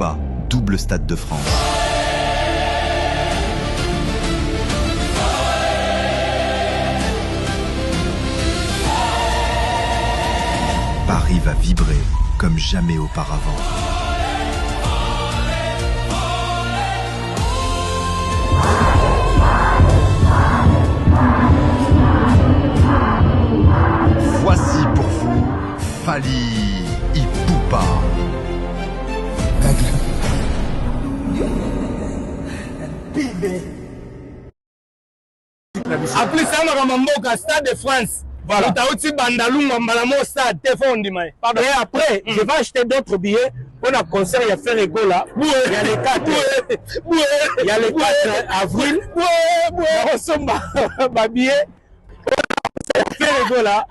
Poupa, double Stade de France. Paris va vibrer comme jamais auparavant. Voici pour vous Fally Ipupa. Après ça, on a Stade de France. Voilà. Tu as aussi Bandalou, Malamo Stade, et après, je vais acheter d'autres billets pour un concert, il y a fait Regola. Il y a les 4. Il y a les 4 avril. Ma billet. Fait Regola.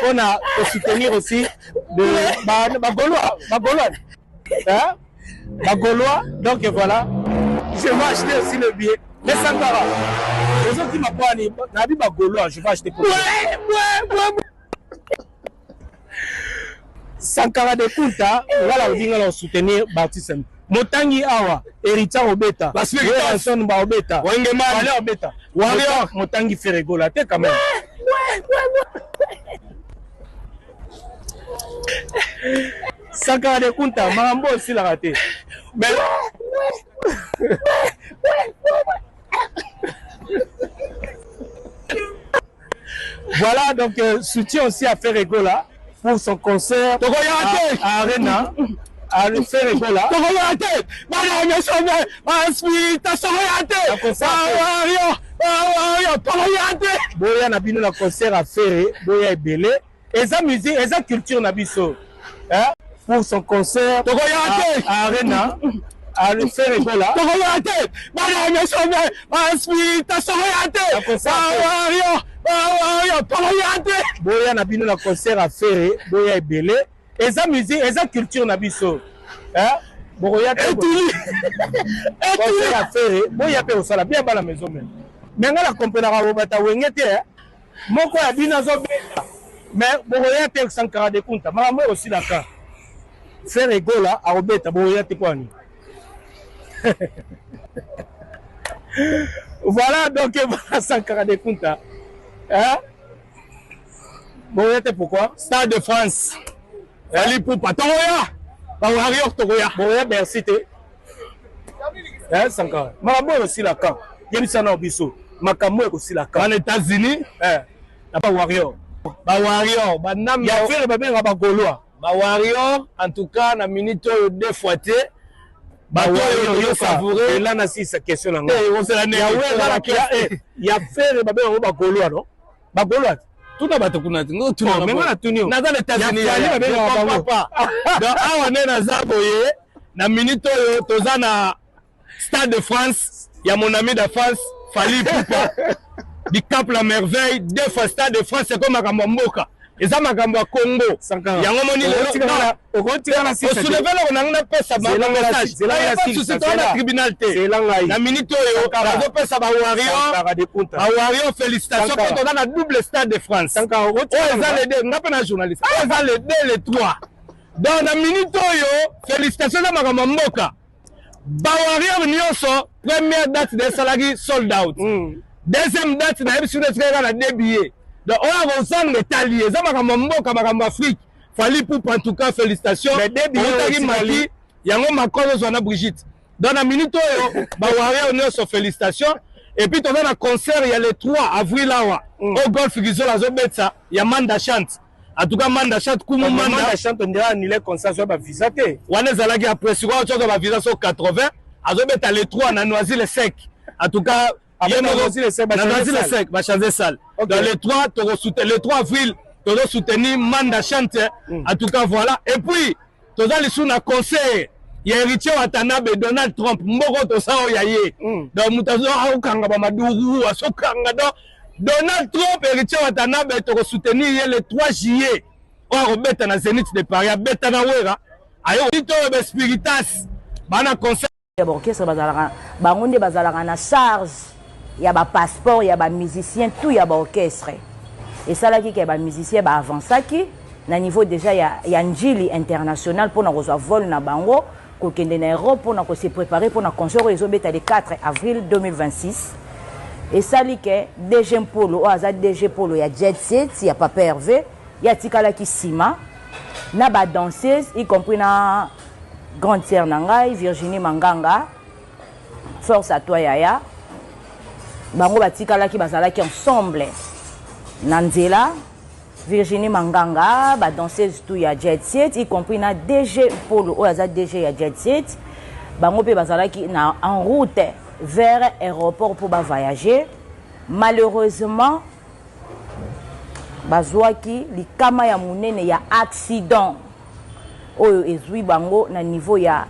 On a soutenir aussi de Bagolois. Donc voilà. Je vais acheter aussi le billet. Mais Sankara. Les autres qui m'apprennent, je vais acheter pour toi. Sankara de Kunta, voilà, on va soutenir Baptiste. Motangi Awa, Erita Obeta, Anson Baobeta, Wengeman Obeta, Warrior, Motangi Ferregola, t'es quand même. Sankara de Kunta, Marambo aussi l'a raté. Mais voilà, donc soutien aussi à Ferregola pour son concert à Arena. À Ferregola. Boya na bino na concert à Ferre, Boya Ebele. Et sa musique, et sa culture na biso. Pour son concert à Arena. À Ferregola. Boya na bino na concert à Ferre, Boya Ebele. Et sa musique, et sa culture na biso. Boya concert à Ferre, Boya pe osala bien ba la maison même. Mais nga la comprendre ka bata wengete. Moko ya bina zo beta. Mais Boya te Sankara de Kunta, mama aussi d'accord. Ferregola a obeta Boya te kwani. Voilà donc Sankara de Kunta. Boya te pourquoi? Stade de France. Fally Ipupa. Togoya. Warrior Togoya. Boya merci te. Sankara. Makambo aussi la camp. Yebisa na obiso. Makambo aussi la camp. En États-Unis, na pas Warrior. Ba Warrior, ba nam ya faire ba benga ba Gaulois. Ba Warrior en tout cas na minute deux fois te. Ba Warrior yo savouré. Et là na si sa question là. On se la né. Ya faire ba benga ba Gaulois non? Ba Gaulois. Tout à bato kuna tingo tout mais voilà tout nous na les États-Unis donc awa na zaboye na minute tozana Stade de France ya mon ami de France Fally Ipupa du Cap la Merveille deux fois Stade de France c'est comme makambo mboka eza makambo ya Congo yango moni le okotikana si se level on a pesa ba message c'est la tribunal te na minute oyo azo pesa ba Warrior félicitations quand on a la double Stade de France eza les deux ngapa na journaliste eza les deux les trois dans la minute oyo félicitations za makambo mboka ba Warrior nyonso première date de salagi sold out deuxième date na ebisu de tseka na débillé. Donc on a besoin de talier. Ça m'a comme Afrique. Fally Ipupa en tout cas félicitations. Mais début Mali, yango Macron zona Brigitte. Dans la minute ba Warrior on so félicitations et puis on a un concert il y a le 3 avril là au golf Gizola zo betsa il y a Manda chante. En tout cas Manda chante kumu Manda chante on dira ni les concerts so ba visa te. Wana zalaki après sur autre ba visa so 80 azo beta le 3 na Noisy le sec. En tout cas dans les 3 avril, tu dois soutenir Manda chante. En tout cas, voilà. Et puis, tu dois aller sur un concert. Il y a héritier Watanabe, Donald Trump, Mboko Tosa Oyaye. Donc, Moutazo Aokanga Bamadourou, Asokanga. Donald Trump, héritier Watanabe, tu dois soutenir le 3 juillet. Or, Beta na Zénith de Paris, Beta na Wera. Ayo, Tito Spiritas, Bana concert. Orchestre bazalaka, bangonde bazalaka na charge. Il y a un passeport, il y a un musicien, tout il y a un orchestre. Et ça là qui est un musicien, avant ça qui, na niveau déjà il y a un deal international pour nous recevoir vol na bango kokende na Europe pour se préparer pour na concert ezobeta le 4 avril 2026 et sali ke DG Polo aza DG Polo ya Jet Set ya Papa Hervé ya tikala ki sima na ba danseuse y compris na grande sœur nangai Virginie Manganga force à toi yaya bango batikala ki bazala ki ensemble Nanzela Virginie Manganga ba danseuse tout ya Jet Set y compris na DG Polo aza DG ya Jet Set bango pe bazala ki na en route vers aéroport pour ba voyager malheureusement bazwaki likama ya munene ya accident oyo ezwi bango na niveau ya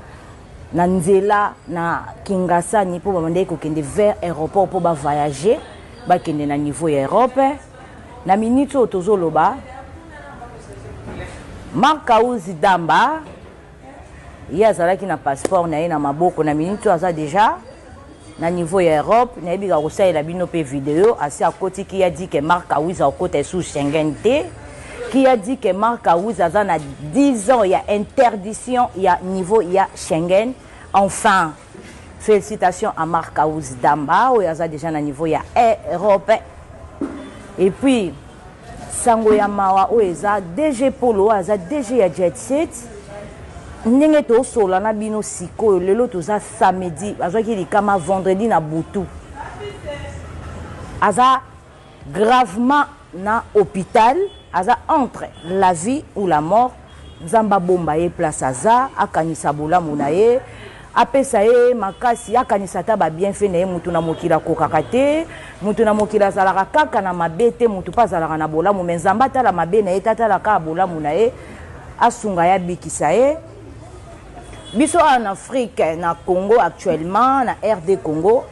na nzela na Kingasani pour bamande kokende vers aéroport pour ba voyager bakende na niveau ya Europe na minute otozoloba Marc-Kaouzi Damba yazalaki na passeport na ye na maboko na minute aza déjà na niveau ya Europe na yebi ka kosalela bino pe vidéo asi akoti ki a dit que Marc-Kaouzi akota sous Schengen te qui a dit que Marc-Kaouzi aza na 10 ans ya interdiction ya niveau ya Schengen. Enfin félicitations à Marc-Kaouzi Damba ou aza déjà na niveau ya Europe. Et puis sango ya mawa o eza DG Polo aza DG ya Jet Set ndenge to sola na bino siko lelo toza samedi azwaki likama vendredi na butu aza gravement na hôpital aza entre la vie ou la mort nzamba bomba ye place aza akanisa bolamu na ye apesa ye makasi akanisa ta ba bienfait na ye mutu na mokila kokaka te mutu na mokila azalaka kaka na mabe te mutu pa azalaka na bolamu me nzamba tala mabe na ye tatalaka bolamu na ye asunga ya bikisa ye biso en Afrique na Congo actuellement na RD Congo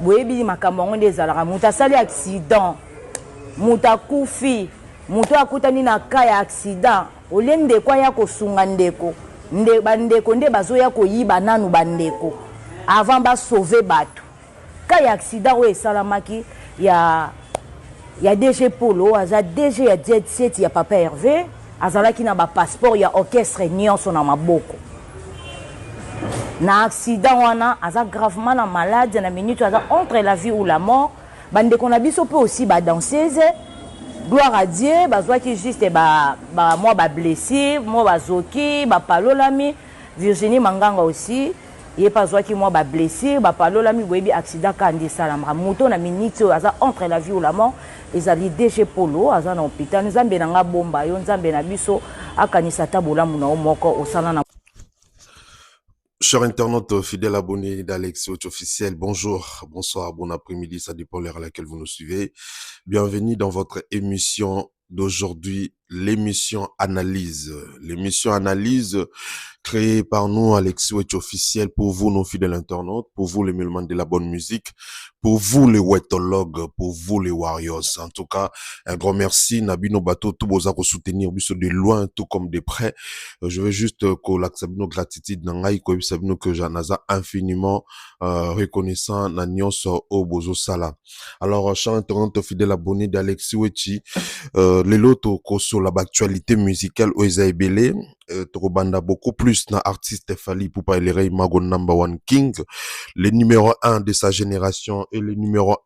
boyebi makambo ngo ndezalaka mutu asali accident mutu akufi mutu akutani na ka ya accident olende kwa ya kosunga ndeko bandeko nde bazoya koyiba nanu bandeko avant ba sauver bato ka ya accident o esalamaki ya DG Polo aza DG ya Jet Set ya Papa Hervé azalaki na ba passeport ya orchestre nyonso na maboko na accident wana aza gravement na malade na minute aza entre la vie ou la mort bandeko na biso pe aussi ba danseuse gloire à Dieu bazwaki juste moi ba blessé moi bazoki ba palolami Virginie Manganga aussi ye pas zwaki moi ba blessé ba palolami boyebi accident kandi salama moto na minute aza entre la vie ou la mort ezali DG Polo aza na hôpital nzambe na nga bomba yo nzambe na biso akanisa tabolamu na omoko osala na. Chers internautes fidèles abonnés d'Alex Watch officiel, bonjour, bonsoir, bon après-midi, ça dépend de l'heure à laquelle vous nous suivez. Bienvenue dans votre émission d'aujourd'hui, l'émission Analyse. L'émission Analyse créée par nous, Alex Watch officiel, pour vous, nos fidèles internautes, pour vous, les mélomanes de la bonne musique, pour vous, les wetologues, pour vous, les warriors. En tout cas, un grand merci. Nabino Bato, tout beaux à soutenir, de loin, tout comme de près. Je veux juste que l'accabino gratitude n'angaï, que sabino que j'en ai infiniment reconnaissant n'agnos au bozo sala. Alors, chers internautes fidèles abonnés d'Alex Watch, les lotos sur l'actualité musicale au Esaïbélé, Torobanda beaucoup plus na artiste Fally Ipupa Elerey Mago number one king, le numéro 1 de sa génération et le numéro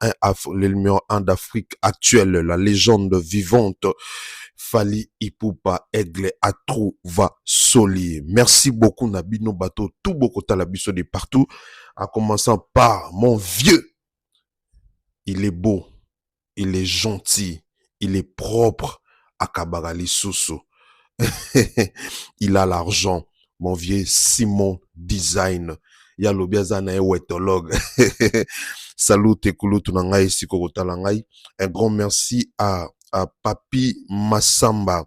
1 d'Afrique actuelle, la légende vivante Fally Ipupa Aigle Atrouva Soli. Merci beaucoup Nabino Bato, tout beaucoup talabiso de partout, en commençant par mon vieux. Il est beau, il est gentil, il est propre à Kabagali Soso. Il a l'argent, mon vieux Simon Design. Ya lobiazana e wetologue. Salut tekulu tunangai siko talangai. Un grand merci à Papi Massamba.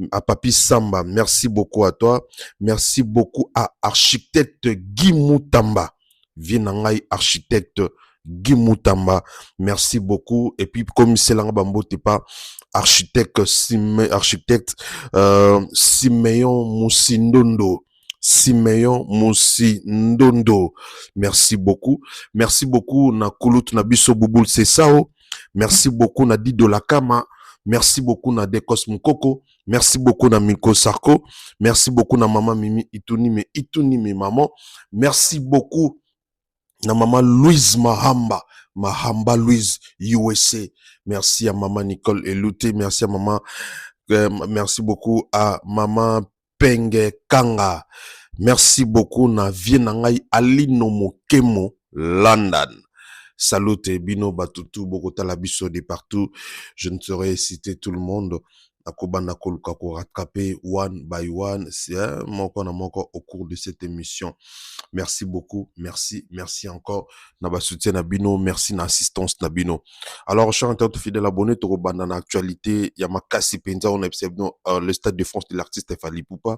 À Papi Samba, merci beaucoup à toi. Merci beaucoup à architecte Guy Moutamba. Vienangai architecte Guy Moutamba. Merci beaucoup. Et puis comme c'est là bambo t'es pas architecte Simeon Moussindondo. Simeon Moussindondo. Merci beaucoup. Merci beaucoup na Koulout na biso Bouboul Sesao. Merci beaucoup na Dido Lakama. Merci beaucoup na Dekos Mukoko. Merci beaucoup na Miko Sarko. Merci beaucoup na Maman Mimi Ituni maman. Merci beaucoup na Maman Louise Mahamba Louise USA. Merci à Maman Nicole Elouté. Merci à Maman, merci beaucoup à Maman Penge Kanga. Merci beaucoup na Vienangai Alino Mokemo London. Salut Bino Batutu Bogota Labiso de partout. Je ne saurais citer tout le monde. Akobana Koluka ko rattraper one by one. C'est mon au cours de cette émission. Merci beaucoup. Merci encore. Naba soutien Nabino. Merci na assistance Nabino. Alors, chers internautes fidèles abonnés, Toro Banana actualité. Yamakasi Penza, on observe le Stade de France de l'artiste Fally Ipupa.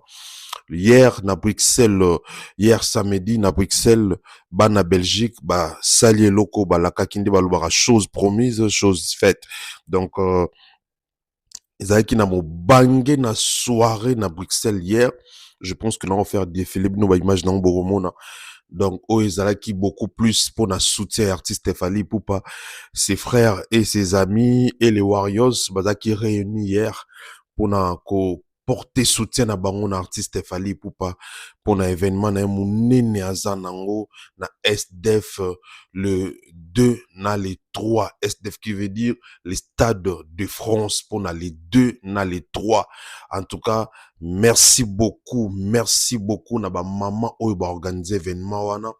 Hier, na Bruxelles, hier samedi, na Bruxelles, na Belgique, sali loko, la kakinde, balubara, chose promise, chose faite. Donc, Ezaki na mo bangé na soirée na Bruxelles hier. Je pense que nous allons faire défiler nos images dans Boromona. Donc, Ezaki beaucoup plus pour na soutien artiste Fally Ipupa, ses frères et ses amis et les Warriors, bazaki réunis hier pour na porter soutien à bango na artiste Fally Ipupa pour na événement na munene azanango na SDF le 2 na les 3 SDF qui veut dire les stades de France pour na les 2 na les 3. En tout cas, merci beaucoup na ba maman oyo ba organiser événement wana.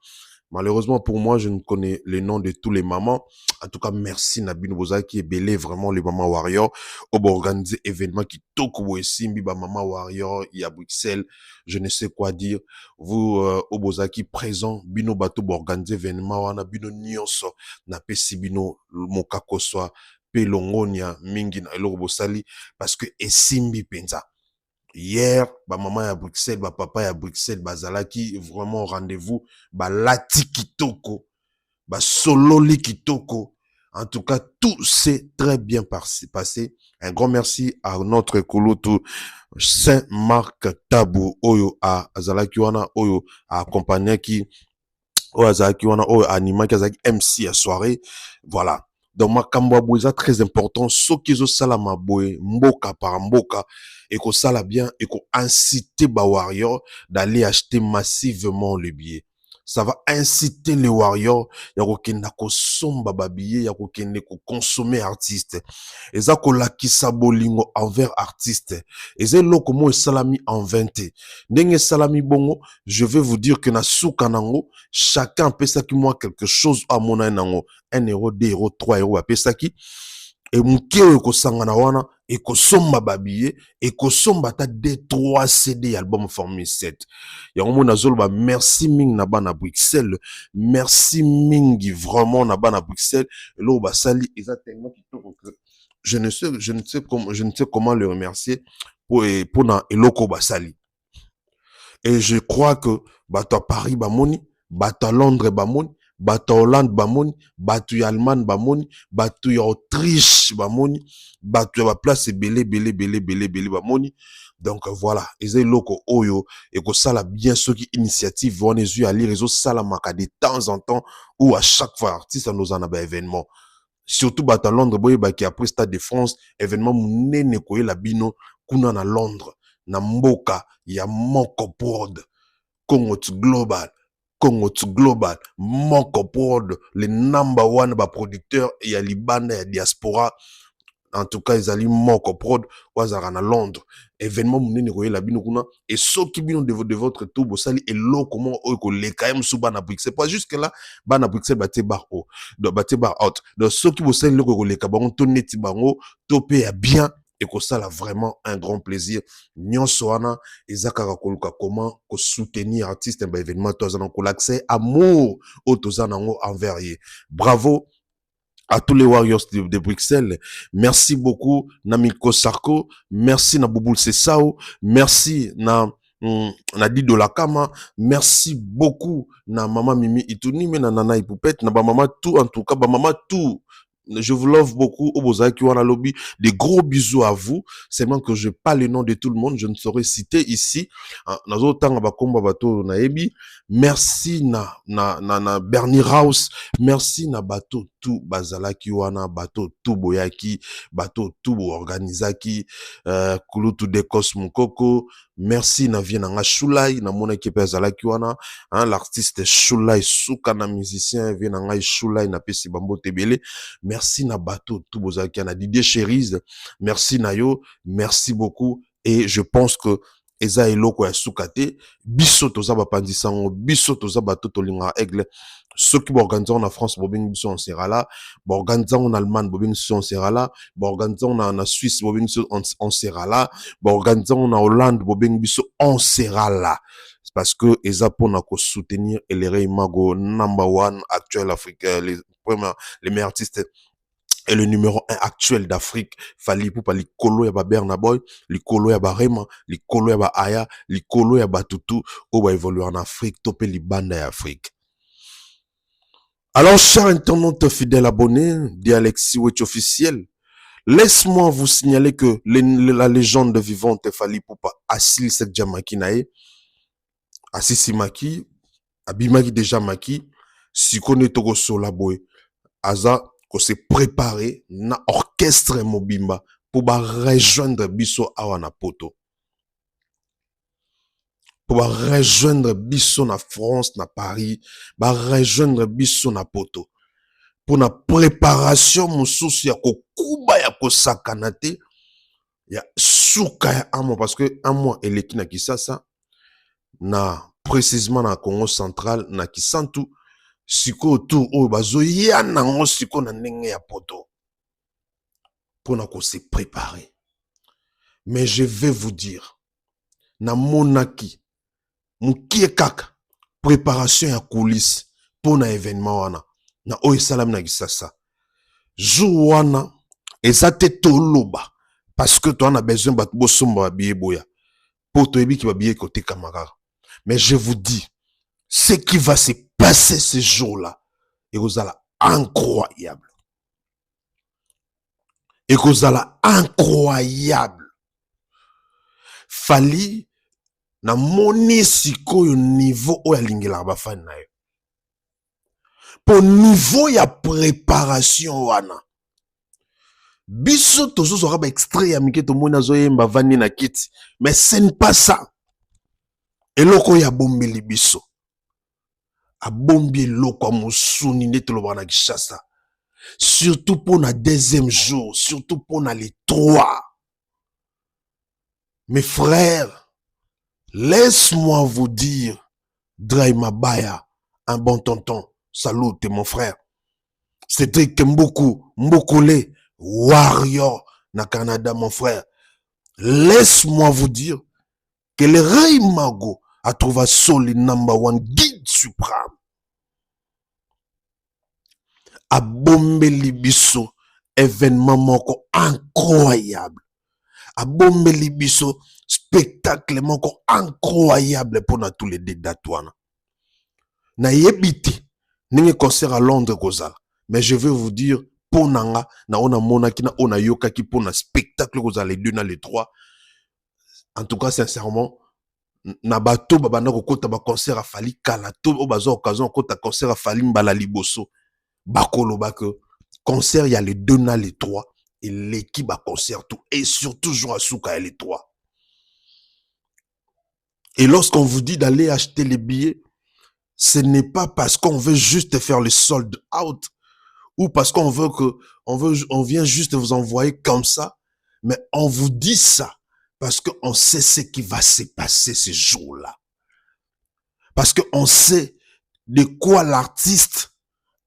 Malheureusement pour moi, je ne connais les noms de tous les mamans. En tout cas, merci Nabino Boza qui est belé vraiment les mamans warriors. On va organiser événement qui toko simbi ba maman warrior il y a Bruxelles. Je ne sais quoi dire. Vous Oboza qui présent bino bato ba organiser événement wana bino nyonso na pesi bino mokako soa pelongonia mingi na eloko bosali parce que esimbi penza. Hier, maman à Bruxelles, papa à Bruxelles, bazalaki vraiment rendez-vous, lati kitoko, sololi kitoko. En tout cas, tout s'est très bien passé. Un grand merci à notre Kouloutou Saint-Marc Tabou, Oyo à Azalaki wana, Oyo à accompagner qui, Oyo Azalaki wana, Oyo anima qui Azalaki MC à soirée. Voilà. Donc, makambo abouza très important. Ce qui est salama boye, mboka par mboka, et que ça la bien, et qu'on incite ba warriors d'aller acheter massivement le billet. Ça va inciter les warriors, yako kenda ko somba ba billet, yako kende ko consommer artiste. Et ça ko la kisabolingo envers artiste. Et c'est loko mo salami en 20. Nenge salami bongo, je vais vous dire que na soukanango, chacun peut ça qui moi quelque chose à mon nango. 1 euro, 2 euros, 3 euros à Pesaki. Et mon kio eko sangana wana, eko somba babiye, eko somba ta 2-3 CD album formé 7. Yango mona zolo ba merci ming na ba na Bruxelles, merci mingi vraiment na ba na Bruxelles. Et là ba sali eza tellement kitoko que je ne sais comment le remercier pour na eloko ba sali. Et je crois que bato à Paris ba moni, bato à Londres ba moni, bato Hollande bamoni, bato Allemagne bamoni, bato Autriche bamoni, bato ba place belé bamoni. Donc voilà, ezé loko oyo et que ça la bien ceux qui initiative vont les yeux à lire réseau salamaka de temps en temps ou à chaque fois artiste nous en a ba événement. Surtout bato Londres boye ba qui après Stade de France événement munene ko la bino kuna na Londres na mboka ya moko prod Congo Global. Congo Global, Moko Prod, le number one producteur, et il y a Libana, il y a Diaspora. En tout cas, ils allaient Moko Prod, Wazarana Londres. Événement, mounene koye la binokuna. Et ceux qui bino de votre tour, bosali, et l'eau, comment, les KM sous Bana Bruxelles. Pas jusque là, Bana Bruxelles, batte bar haut, batte bar out. Donc, ceux qui bosali, les kabaron, toneti bango, topé à bien. Et que ça a vraiment un grand plaisir. Nyonsoana, et Zakara Koluka, comment soutenir artiste un événement, tozananko l'accès, amour, au tozanango envers ye. Bravo à tous les Warriors de Bruxelles. Merci beaucoup, Namiko Sarko. Merci, na Bouboul Sessao. Merci, na Dido Lakama. Merci beaucoup, na Maman Mimi Ituni, mais na Nana Ipoupette, na ba Maman tout, en tout cas, ba Maman tout. Je vous love beaucoup, Obozaki Wana Lobby. Des gros bisous à vous. C'est même que je parle le nom de tout le monde. Je ne saurais citer ici. Merci na Bernie House. Merci na Bato. tout bazalaki wana, bato tout boyaki, bato tout organisaki, kulutu de Cosmokoko, merci na vie na Shulai, na mona ki bazalaki wana, hein, l'artiste Shulai Souka na musicien vie na Shulai na pesi bambo tebele, merci na bato tout bozalaki na Didier Cherise, merci na yo, merci beaucoup, et je pense que eza eloko ya sukate biso toza bapandisango biso toza bato tolinga aigle soki boorganiza na France bobeng biso on sera là boorganiza en Allemagne bobeng biso on sera là boorganiza na Suisse bobeng biso on sera là boorganiza na Hollande bobeng biso on sera là parce que eza pona ko soutenir Elere Imago number 1 actuel africain les meilleurs artistes et le numéro 1 actuel d'Afrique, Fally Ipupa, li kolo ya ba Burna Boy, li kolo ya ba Rema, li kolo ya ba Aya, li kolo ya ba Tutu, ou va évoluer en Afrique, topé li banda ya Afrique. Alors, chers internautes fidèles abonnés, d'Alexis Wetch officiel, laisse-moi vous signaler que la légende vivante Fally Ipupa, Assil Sekja Maki nae, Asisi Maki, Abimaki déjà Maki, Sikone Togo Solaboy, Aza, qu'on s'est préparé na orchestre mobimba pour rejoindre biso awana poto. Pour rejoindre biso na France, na Paris, rejoindre biso na poto. Pour na préparation mususu ya kokuba ya kosakanate ya suka ya amo parce que un mois eleki na Kisasa na précisément na Congo central na Kisantu siko tout o bazo yana ngo siko na ndenge ya poto pour na ko se préparer. Mais je vais vous dire na monaki mukie kaka préparation ya coulisses pour na événement wana na o salam na Kisasa jour wana ezate toloba parce que toi on a besoin bat bosomba biye boya pour to ebi ki ba biye côté camarade. Mais je vous dis ce qui va se passer ce jour-là, et vous allez incroyable. Et vous allez incroyable. Fally na moni siko yo niveau o ya lingela ba fan na yo. Pour niveau ya préparation wana. Biso tozo sera ba extrait ya mike to mona zo yemba vani na kiti, mais ce n'est pas ça. Eloko ya bombeli biso. A bombi eloko musuni nde toloba na Kinshasa. Surtout pour le deuxième jour, surtout pour les 3. Mes frères, laisse-moi vous dire, Dray Mabaya, un bon tonton, salut mon frère. C'était Mbokole, Warrior, na Canada mon frère. Laisse-moi vous dire que le Ray Mago a trouvé solide number 1 guide suprême. A bombeli biso événement moko incroyable. A bombeli biso spectacle moko incroyable pour na tous les dédatoines. Na yebiti ninge concert à Londres kozala. Mais je veux vous dire pour nanga na ona monaki na ona yokaki pour na spectacle kozala les 2 na les 3. En tout cas sincèrement na bato babanda kokota ba concert a Fally kala to o bazo occasion kota concert a Fally mbala liboso. Bakolo bake concert il y a les 2 na les 3 et l'équipe a concert tout et surtout jour à Souka les 3. Et lorsqu'on vous dit d'aller acheter les billets, ce n'est pas parce qu'on veut juste faire le sold out ou parce qu'on veut que on vient juste vous envoyer comme ça, mais on vous dit ça parce qu'on sait ce qui va se passer ce jour-là. Parce qu'on sait de quoi l'artiste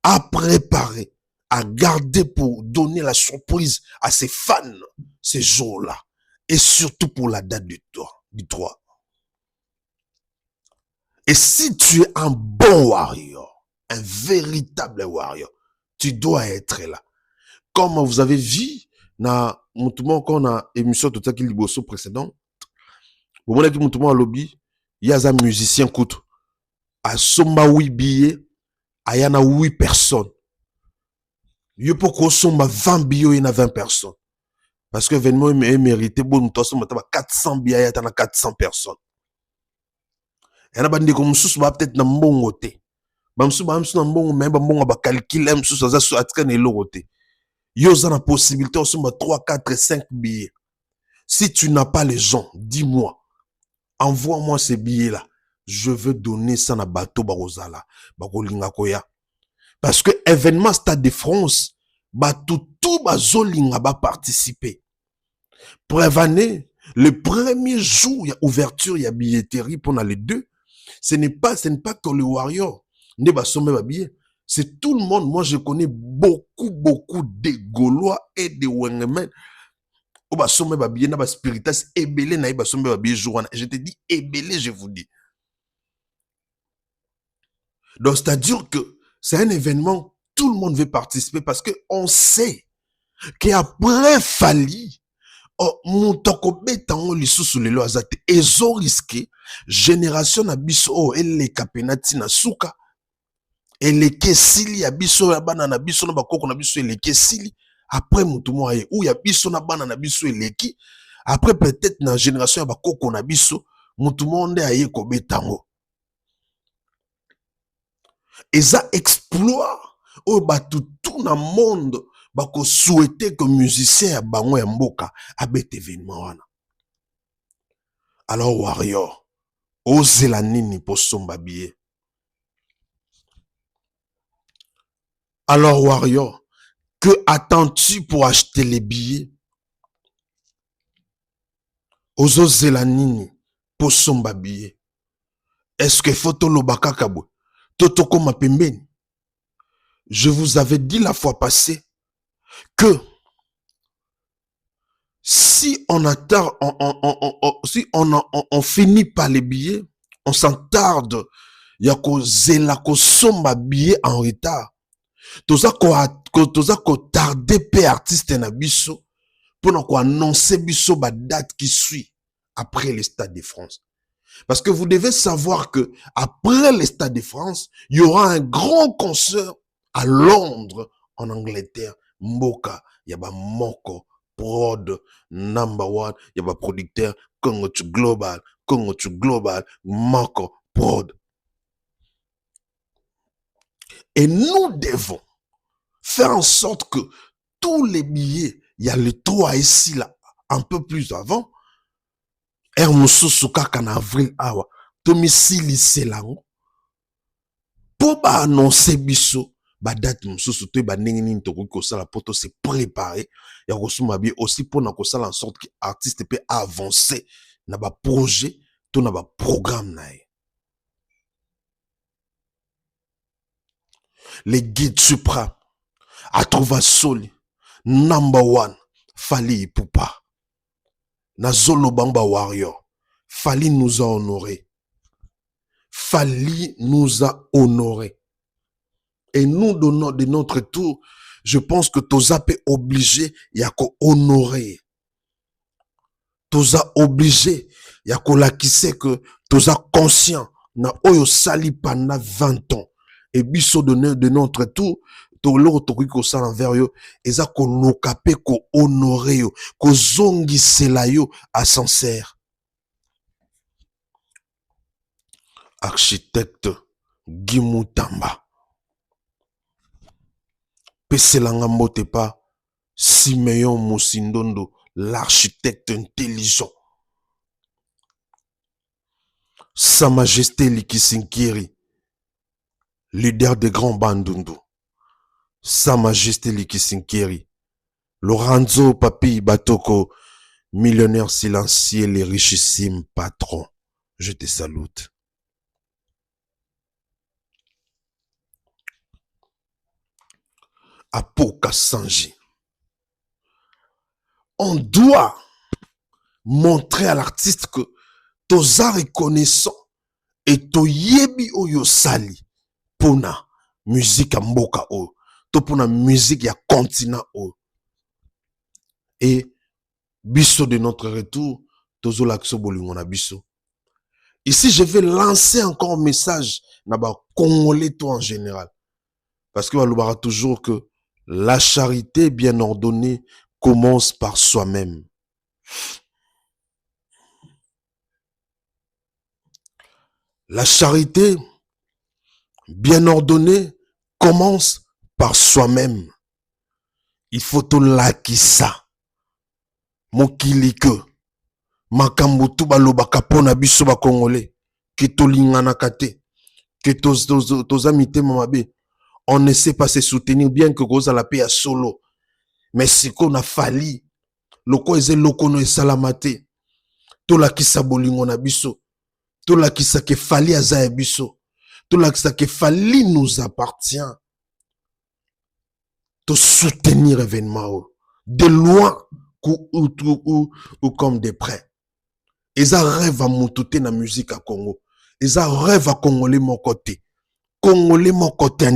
a préparé, a gardé pour donner la surprise à ses fans ce jour-là. Et surtout pour la date du 3. Et si tu es un bon warrior, un véritable warrior, tu dois être là. Comme vous avez vu, na mutumo qu'on a émission tout ça qui liboso précédent, vous voyez que mutumo à lobby, il y a un musicien coûte à somba 8 billets, il y en a 8 personnes. Il y a pour somba 20 billets, il y en a 20 personnes. Parce que l'événement est mérité, bon, nous sommes à 400 billets, il y a 400 personnes. Il y en a peut-être dans mbongote Bamsu na mbongo mais bambongo ba calculer msu ça so atraîner l'oroté. Yo za na possibilité osomba 3 4 5 billets. Si tu n'as pas les gens, dis-moi. Envoie-moi ces billets là. Je veux donner ça na bateau barozala. Bakolinga koya. Parce que événement Stade de France, tout bazolinga ba participer. Prévenez, le premier jour, il y a ouverture, il y a billetterie pendant les deux. Ce n'est pas que le Warrior ne va sommer ma billet. C'est tout le monde. Moi, je connais beaucoup de Gaulois et de Wengemen. Ou va sommer ma billet, na ba spiritas, ebele na ba sommer ma billet jour. Je te dis, ebele, je vous dis. Donc, c'est-à-dire que c'est un événement, tout le monde veut participer parce qu'on sait qu'après Fali, moutoko betango lisusu lelo azate ezo risqué génération na biso elle kapenati na suka elle kesili ya biso ya bana na biso na bakoko na biso elle kesili après mutu moye ou ya biso na bana na biso eleki après peut-être na génération ya bakoko na biso mutu monde aye ko betango eza exploit o batu tout na monde bako souhaiter que musicien ya bango ya mboka abet événement wana. Alors Warrior, osez la nini pour somba billet. Alors Warrior, que attends-tu pour acheter les billets? Osez la nini pour somba billet. Est-ce que photo lobaka kabo? Totoko mapembeni. Je vous avais dit la fois passée que si on attend, on finit par les billets, on s'entarde, yako zela ko somba billet en retard. Toza ko tarder pe artiste na biso pour ko annoncer biso ba date qui suit après le Stade de France. Parce que vous devez savoir que après le Stade de France, il y aura un grand concert à Londres, en Angleterre. Mboka, yaba moko, prod, number one, yaba producteur, Congo to Global, moko, prod. Et nous devons faire en sorte que tous les billets, il y a le 3 ici, là, un peu plus avant, en avril, awa, tomisili selango, pour annoncer biso, ba date mususu to ba ndenge nini tokoki kosala poto se préparer ya kosuma bien aussi pour na kosala en sorte que artiste peut avancer na ba projet to na ba programme na ye. Les guides suprêmes à trouver soli number one Fali Ipupa na Zolo Bamba Warrior. Fali nous a honorés. Fali nous a honorés. Et nous, de notre tour, je pense que Toza peut obligé, yako honorer. Toza obligé, yako la qui sait que Toza conscient, na oyo sali pendant 20 ans. Et biso de notre tour, tolo toki ko sala envers yo, eza ko lokape ko honorer yo, ko zongi sela yo à sincère. Architecte Gimutamba. Peselanga Motepa, Simeon Moussindondo, l'architecte intelligent. Sa Majesté Likisinkiri, leader des grands Bandundu. Sa Majesté Likisinkiri, Lorenzo Papi Batoko, millionnaire silencieux, les richissimes patrons. Je te salue. Apoka Sanji. On doit montrer à l'artiste que toza reconnaissant et to yebi oyo sali pona musique à mboka o to pona musique ya continent o. Et biso de notre retour tozo lakso bolingo na biso. Ici je vais lancer encore un message na ba congolais to en général parce que on toujours que la charité bien ordonnée commence par soi-même. La charité bien ordonné commence par soi-même. Il faut to lakisa. Mokili ke makambo tu balobaka pona biso ba Congolais ke tolingana kate ke tozami te mamabe. On ne sait pas se soutenir bien que goza la paix à solo. Mais si qu'on a falli loko eze loko no esalamate to lakisa bolingo na biso to lakisa ke fali aza ya biso to lakisa ke fali nous appartient. De soutenir l'événement de loin ou comme de près. Ils rêvent à monter la musique à Congo. Ils rêvent à Congolais mon côté. Congolais mon côté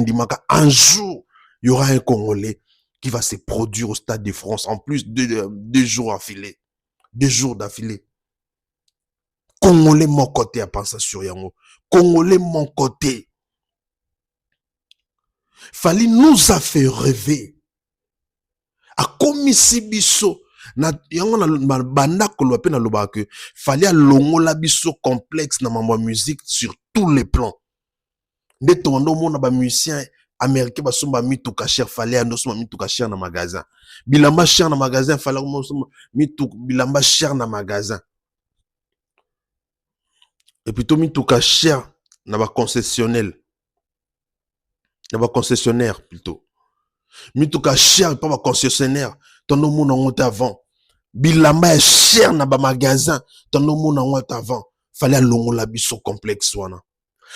un jour, il y aura un Congolais qui va se produire au Stade de France en plus de 2 jours affilés. 2 jours d'affilée. Congolais mon côté à penser sur Yango. Congolais mon côté. Fali nous a fait rêver. A komisi biso na yango na banda ko lo pe na loba que fali a longola biso complexe na mambo musique sur tous les plans. Nde tondo mona ba musicien américain ba somba mituka cher fali ando somba mituka cher na magasin. Bilamba cher na magasin fali mo somba mituka bilamba cher na magasin. Et plutôt mituka cher na ba concessionnel. Na ba concessionnaire plutôt. Mituka cher pas ba concessionnaire. Ton nom monte avant. Bilamba est cher na ba magasin. Ton nom monte avant. Fallait longo la biso complexe wana.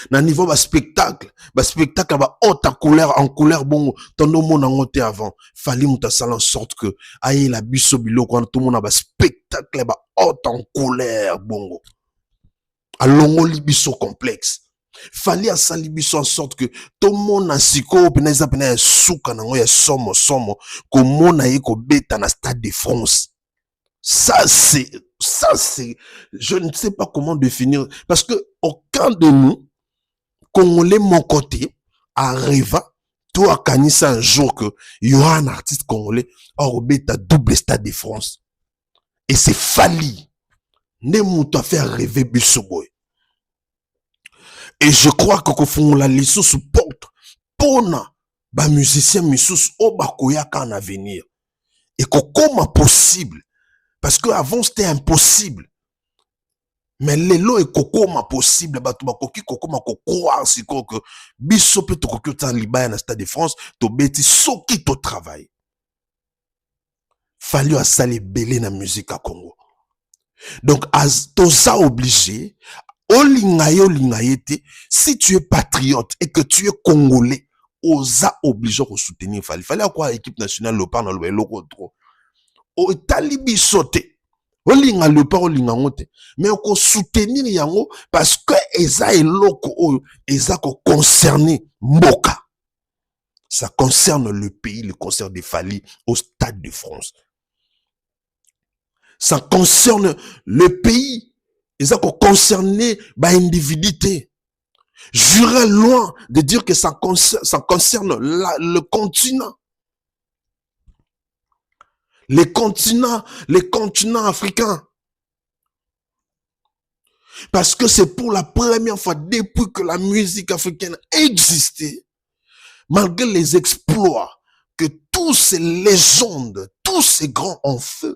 Na niveau ba spectacle ba haute en couleur bongo. Ton nom monte avant. Fallait muta sala en sorte que aïe la biso biloko quand tout le monde ba spectacle ba haute en couleur bongo. A longo li biso complexe. Fallait à salibiso en sorte que tout le monde a siko peneza pena souka nango ya somo comme na yeko beta na Stade de France. Ça c'est je ne sais pas comment définir parce que aucun de nous Congolais mon côté arrive tout à kanisa un jour que il y aura un artiste congolais au beta double Stade de France et c'est Fali ne mouto a faire rêver biso boy. Et je crois que Kofung la lisso supporte pona ba musicien missus o bakoyaka en avenir. Et comment possible parce que avant c'était impossible. Mais lelo et comment possible batu bakoki kokoma ko croire si que biso pe to koki ta libaya na Stade de France to beti soki to travail. Fallu à saler belé na musique à Congo. Donc as toza obligé si tu es patriote et que tu es congolais, osa obligé de soutenir Fali. Fallait quoi équipe nationale le pan le loko trop. O talibi sauté. Olinga le pan olinga ngote. Mais on soutenir yango parce que eza eloko eza ko concerné mboka. Ça concerne le pays, le concert de Fali au Stade de France. Ça concerne le pays. Ils ont concerné l'individualité. J'irais loin de dire que ça concerne le continent. Les continents africains. Parce que c'est pour la première fois depuis que la musique africaine existait, malgré les exploits que tous ces légendes, tous ces grands ont fait,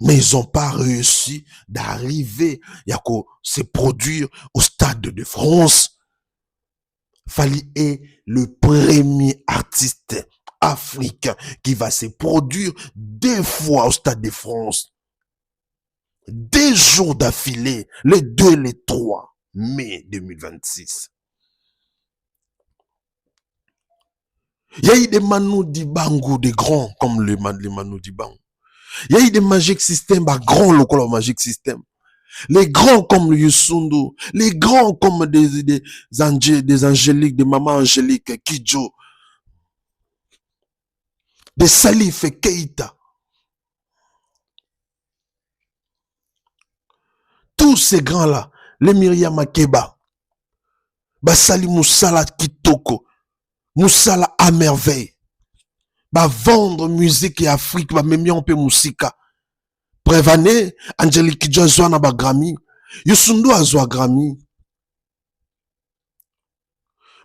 mais ils n'ont pas réussi d'arriver à se produire au Stade de France. Fali est le premier artiste africain qui va se produire 2 fois au Stade de France. 2 jours d'affilée, les 2 et les 3 mai 2026. Il y a eu des Manu Dibango, des grands comme les Manu Dibango. Il y a eu des Magic System, bah, grands locaux Magic System. Les grands comme le Yusundu, les grands comme des angéliques, des mamans angéliques, Kidjo, des Salif et Keita. Tous ces grands-là, les Myriam Makeba, Basali Moussala Kitoko, Moussala à merveille. Bah vendre musique et Afrique, bah même un peu musique. Prévané, Angelique Kidjo azwa na ba Grammy, Yusundu azwa Grammy.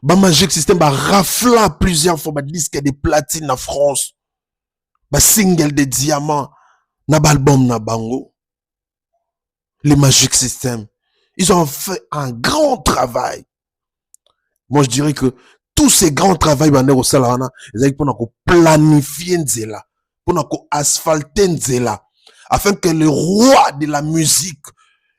Ba Magic System ba rafla plusieurs fois ba disque de platine en France. Ba single de diamant na ba album na bango. Les Magic System, ils ont fait un grand travail. Moi je dirais que tous ces grands travaux bande au salana, ils ont pour planifier nzela, pour asphalter nzela afin que le roi de la musique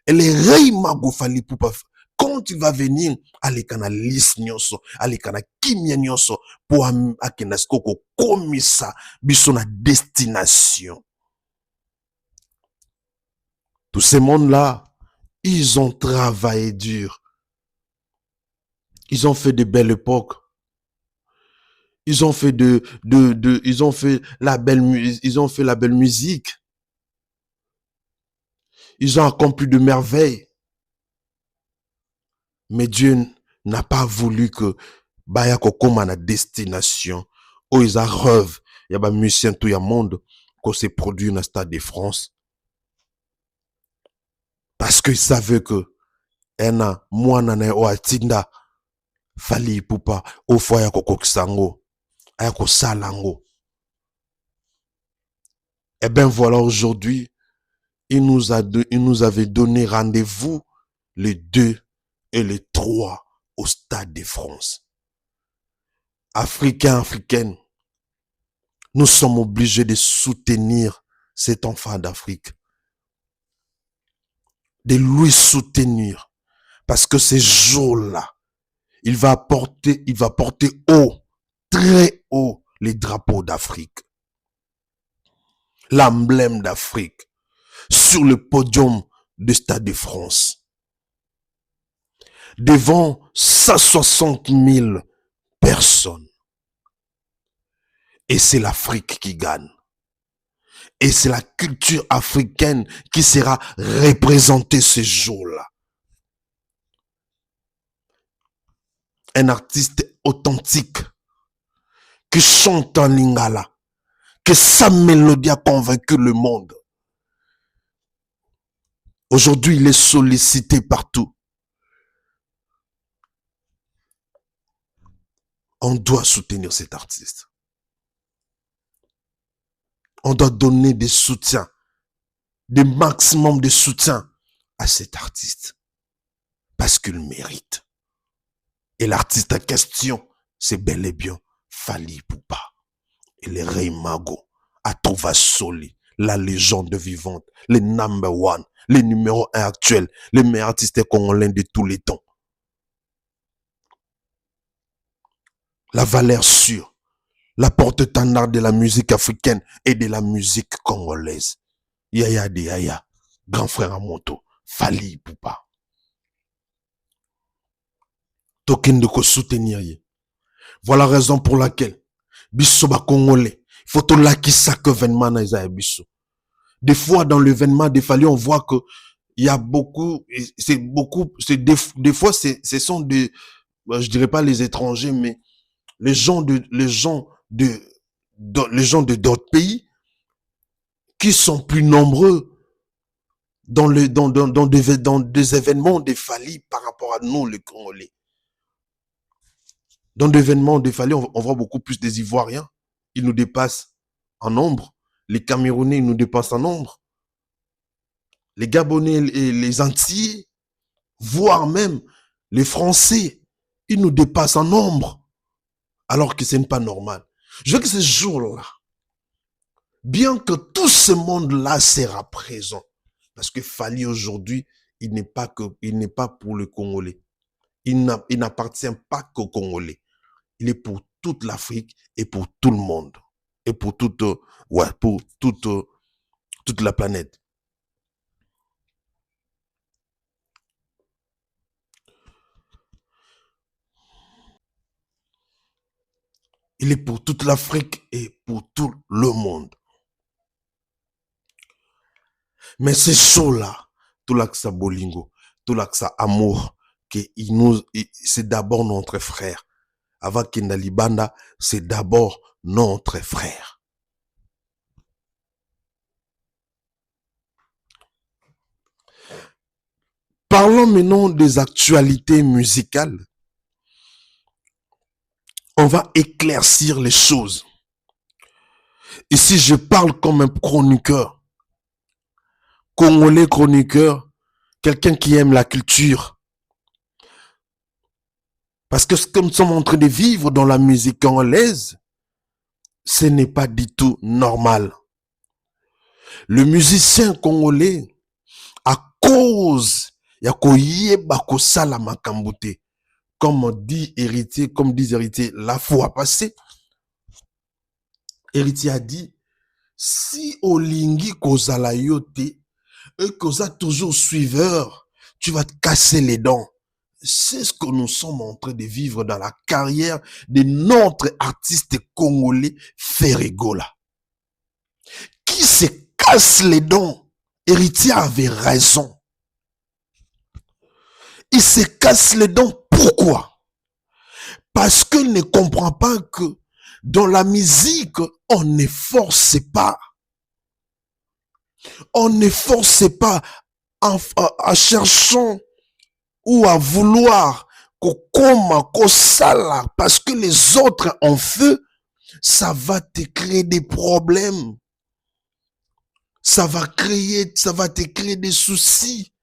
et le rei Mago Fally Ipupa, quand il va venir, alekana liste nyonso, alekana kimia nyonso, pour akenasko ko komisa biso na destination. Tous ces mondes-là, ils ont travaillé dur. Ils ont fait de belles époques. Ils ont fait ils ont fait la belle musique. Ils ont accompli de merveilles. Mais Dieu n'a pas voulu que Baya Kokoma na destination. Oh, ils ont rêve. Il y a des musiciens tout le monde qu'on s'est produit dans le Stade de France. Parce qu'ils savaient que ena mwana na o atinda Fally Ipupa au foyer kokokisango ayako salango. Et ben voilà, aujourd'hui il nous avait donné rendez-vous le 2 et le 3 au Stade de France. Africains, Africaines, nous sommes obligés de soutenir cet enfant d'Afrique, de lui soutenir, parce que ces jours-là, il va porter haut, très haut, les drapeaux d'Afrique, l'emblème d'Afrique, sur le podium du Stade de France, devant 160 000 personnes. Et c'est l'Afrique qui gagne. Et c'est la culture africaine qui sera représentée ce jour-là. Un artiste authentique qui chante en lingala, que sa mélodie a convaincu le monde. Aujourd'hui, il est sollicité partout. On doit soutenir cet artiste. On doit donner des soutiens, des maximum de soutien à cet artiste. Parce qu'il mérite. Et l'artiste en question, c'est bel et bien Fally Ipupa. Et le Rei Mago, Atova Soli, la légende vivante, le number one, le numéro 1 actuel, le meilleur artiste congolais de tous les temps. La valeur sûre, la porte-étendard de la musique africaine et de la musique congolaise. Yaya de Yaya, grand frère à Monto, Fally Ipupa. Token de ko soutenir ye. Voilà la raison pour laquelle biso ba congolais, il faut tout lakisa que événement na isa biso. Des fois dans l'événement de Fally, on voit que il y a beaucoup, des fois ce sont des, je dirais pas les étrangers, mais les gens de d'autres pays qui sont plus nombreux dans des événements de Fally par rapport à nous les Congolais. Dans des événements de Fally, on voit beaucoup plus des Ivoiriens. Ils nous dépassent en nombre. Les Camerounais, ils nous dépassent en nombre. Les Gabonais et les Antillais, voire même les Français, ils nous dépassent en nombre. Alors que ce n'est pas normal. Je veux que ce jour-là, bien que tout ce monde-là sera présent, parce que Fally aujourd'hui, il n'est pas pour le Congolais. Il n'appartient pas qu'aux Congolais. Il est pour toute l'Afrique et pour tout le monde. Et pour toute la planète. Il est pour toute l'Afrique et pour tout le monde. Mais ces choses-là, tout l'accès bolingo, tout l'accès amour, c'est d'abord notre frère. Avant Kendalibanda, c'est d'abord notre frère. Parlons maintenant des actualités musicales. On va éclaircir les choses. Ici, je parle comme un chroniqueur. Congolais chroniqueur. Quelqu'un qui aime la culture. Parce que ce que nous sommes en train de vivre dans la musique congolaise, ce n'est pas du tout normal. Le musicien congolais, à cause, ya koyeba kosala makambo te, comme dit héritier, la fois passée, héritier a dit, si olingi kozala yo te, et koza toujours suiveur, tu vas te casser les dents. C'est ce que nous sommes en train de vivre dans la carrière de notre artiste congolais Ferregola, qui se casse les dents. Héritier avait raison. Il se casse les dents. Pourquoi? Parce qu'il ne comprend pas que dans la musique, on ne force pas. On ne force pas en cherchant ou à vouloir qu'on sala parce que les autres en feu, ça va te créer des problèmes. Ça va te créer des soucis.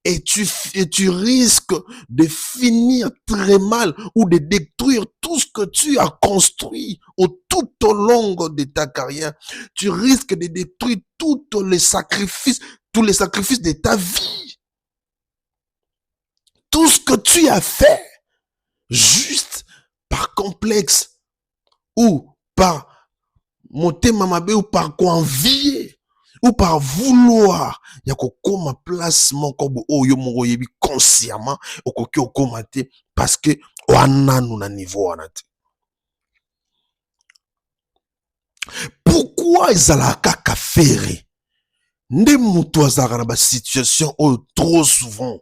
Et tu risques de finir très mal ou de détruire tout ce que tu as construit tout au long de ta carrière. Tu risques de détruire tous les sacrifices de ta vie. Tout ce que tu as fait, juste par complexe ou par motema mabe ou par envier ou par vouloir, ya kokoma place moko bo oyo moko yebi consciemment okoki okoma te parce que wana nous na niveau wana te. Pourquoi ezalaka kaka fere nde mutu azalaka na ba situation oyo trop souvent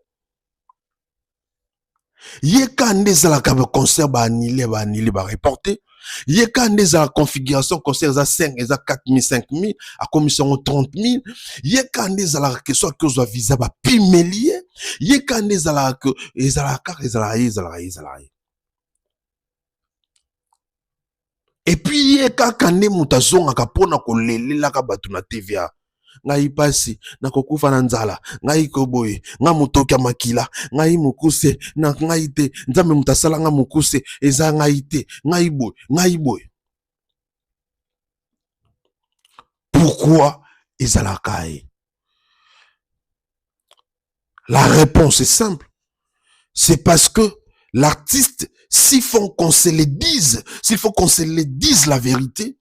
yeka nde ezalaka ba concert ba annulé ba reporté. Yeka nde za configuration concert za 5 eza 4000 5000 a commission 30000. Yeka nde za la question que zo visa ba pimelie. Yeka nde za la que ezalaka. Et puis yeka kande mutazonga kapona ko lelela ka batu na TVA. Ngai pasi na kokufa na nzala ngai koboye nga mutoki ya makila ngai mukuse na ngai te nzambe mutasala nga mukuse eza ngai te ngai boy. Pourquoi ezalakai? La réponse est simple. C'est parce que l'artiste, s'il faut qu'on se le dise la vérité,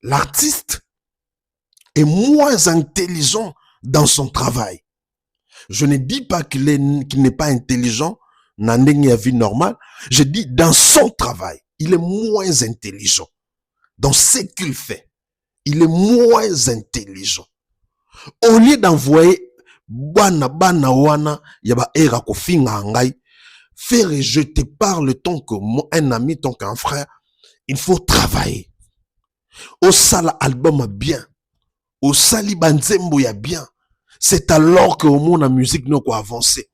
l'artiste est moins intelligent dans son travail. Je ne dis pas qu'il n'est pas intelligent dans la vie normale. Je dis dans son travail, il est moins intelligent. Dans ce qu'il fait, il est moins intelligent. Au lieu d'envoyer bana wana yaba era ko finga ngai, faire je te parle tant que un ami, tant qu'un frère, il faut travailler. Au sala album bien. Au sali banzembo ya bien. C'est alors que au monde la musique n'a quoi avancer.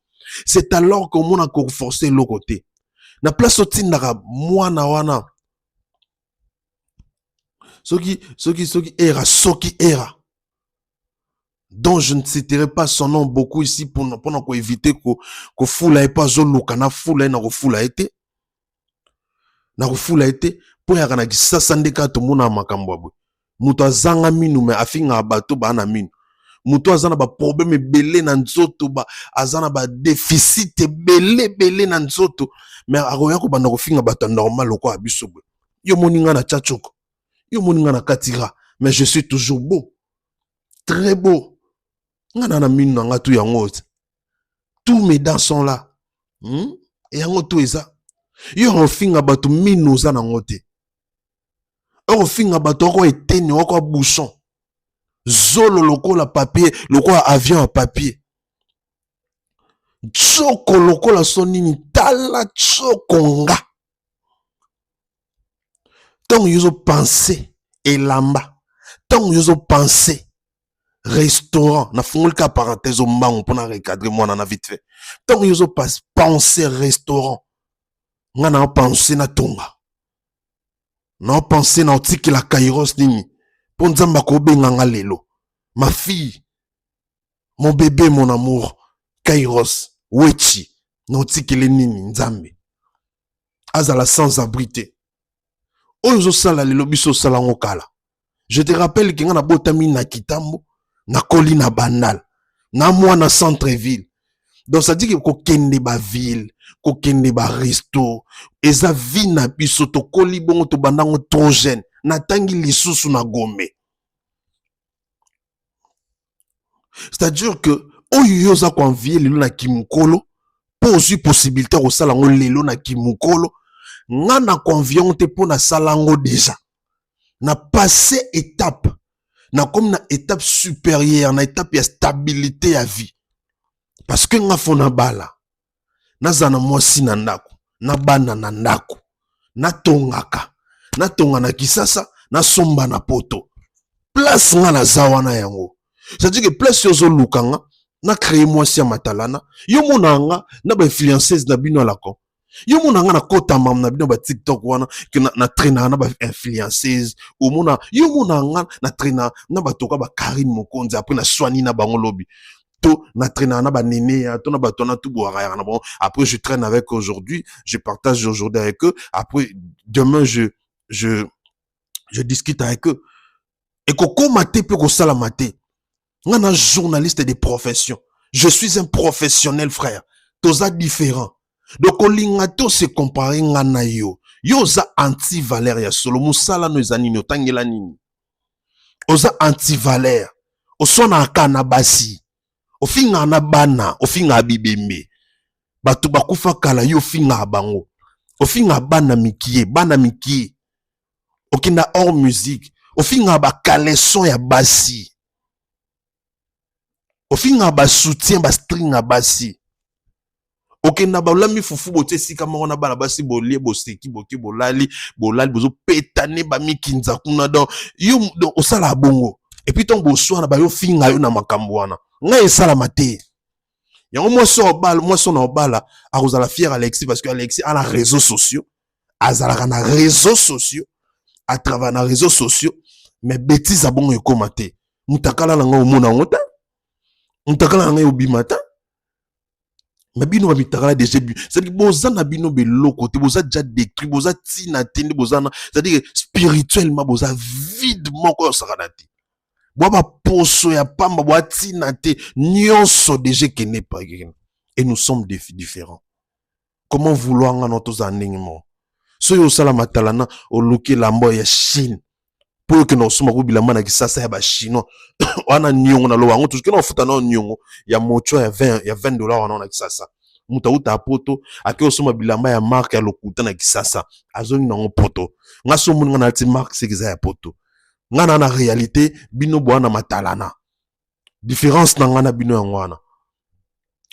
C'est alors que au monde a quoi forcer l'autre côté. Na place au tindara mwana wana. Soki era. Donc je ne citerai pas son nom beaucoup ici pour éviter que foula et pas zoluka na foula na foula été. Na foula été pour ya kana kisasa ndeka to mona makambo abwe. Muto azanga minu me afinga bato ba na minu. Muto azana ba problème belé na nzoto ba azana ba déficit belé na nzoto mais aroya ko banda ko finga bato normal ko abiso bwe. Yo moninga na tchachoko. Yo moninga na katira mais je suis toujours beau. Très beau. Ngana na minu nga tu yango. Tous mes dents sont là. Et yango tu eza. Yo on finga bato minu za na ngote. On finga bato ko eteni ko bouchon. Zolo loko la papier, loko avion à papier. Choko loko la sonini tala chokonga. Tant yozo penser elamba. Tant yozo penser restaurant. Na fungoli ka parenthèse au mbango pour na recadrer moi na vite fait. Tant yozo penser restaurant. Nga na penser na tonga. Non penser na otiki la kairos nini. Pour nzamba ko benganga lelo. Ma fille, mon bébé, mon amour, kairos, wechi, na otiki le nini nzambe. Azala sans abrité. Oyo sala lelo biso sala ngokala. Je te rappelle que nga na botami na Kitambo, na koli na Bandal, na moi na centre-ville. Donc ça dit que kokende ba ville, kokende ba resto, eza vi na biso to koli bongo to bandango trop jeune, na tangi lisusu na Gombe. C'est-à-dire que oyo yoza konvie lelo na Kimukolo, po aussi possibilité ko sala ngo lelo na Kimukolo, nga na convion te po na sala ngo déjà. Na passé étape, na comme na étape supérieure, na étape ya stabilité ya vie. Parce que nga fona bala, na zana mwasi na ndako, na bana na ndako, na tongaka, na tonga na kisasa, na somba na poto. Place nga na zawana yango. C'est-à-dire que place yozo lukanga, na créé mwasi ya matalana, yo mona nga, na ba influenceuse na bino alako. Yo mona nga na kota mam na bino ba TikTok wana que na traîner na ba influenceuse ou mona yo mona nga na traîner na ba toka ba Karine Mokonzi après na soigner na bango lobby to na traîner na ba néné to na ba tona tout boire na bon après je traîne avec aujourd'hui, je partage aujourd'hui avec eux, après demain je discute avec eux et koko maté pe ko sala maté nga na journaliste de profession, je suis un professionnel frère, toza différent. Donc, olingato se comparer ngana yo. Yo za anti-valeur ya solo. Musala no zanini, otangela nini. Oza anti-valeur. Osona akana basi. Ofinga na bana, ofinga abibembe. Batu bakufa kala yo finga abango. Ofinga bana mikie. Okinda hors musique. Ofinga ba kaleson ya basi. Ofinga ba soutien ba string ya basi. Ok, na ba lami fufu bote sika moko na bana basi bolie boseki boki bolali bozo petane ba mikinza kuna donc yo osala bongo et puis ton boswa na ba yo finga yo na makambo wana nga esala mate yango moi so na obala akozala fier Alexis parce que Alexis a na réseaux sociaux azala na réseaux sociaux à travers na réseaux sociaux mais bêtise abongo ekoma te mutakala na nga omona ngota mutakala na nga obimata. Mais bino ba mitala déjà bu. C'est-à-dire boza na bino beloko te boza déjà détruit boza tina tende boza na c'est-à-dire spirituellement boza vide moko sakanati. Boa ba poso ya pamba boa tina te nyonso déjà que n'est pas et nous sommes différents. Comment vouloir nga noto za ndengemo. So yo sala matalana o loke lambo ya Chine. Pour que nous sommes au bilama na kisasa ya ba chinois wana nyongo na lo wango tout ce que na futa na nyongo ya mocho ya $20 wana na kisasa muta uta poto ake osoma bilama ya marque ya lokuta na kisasa azoni na poto nga so mun na ti marque c'est ya poto nga na réalité bino bwana matalana différence na nga na bino yangwana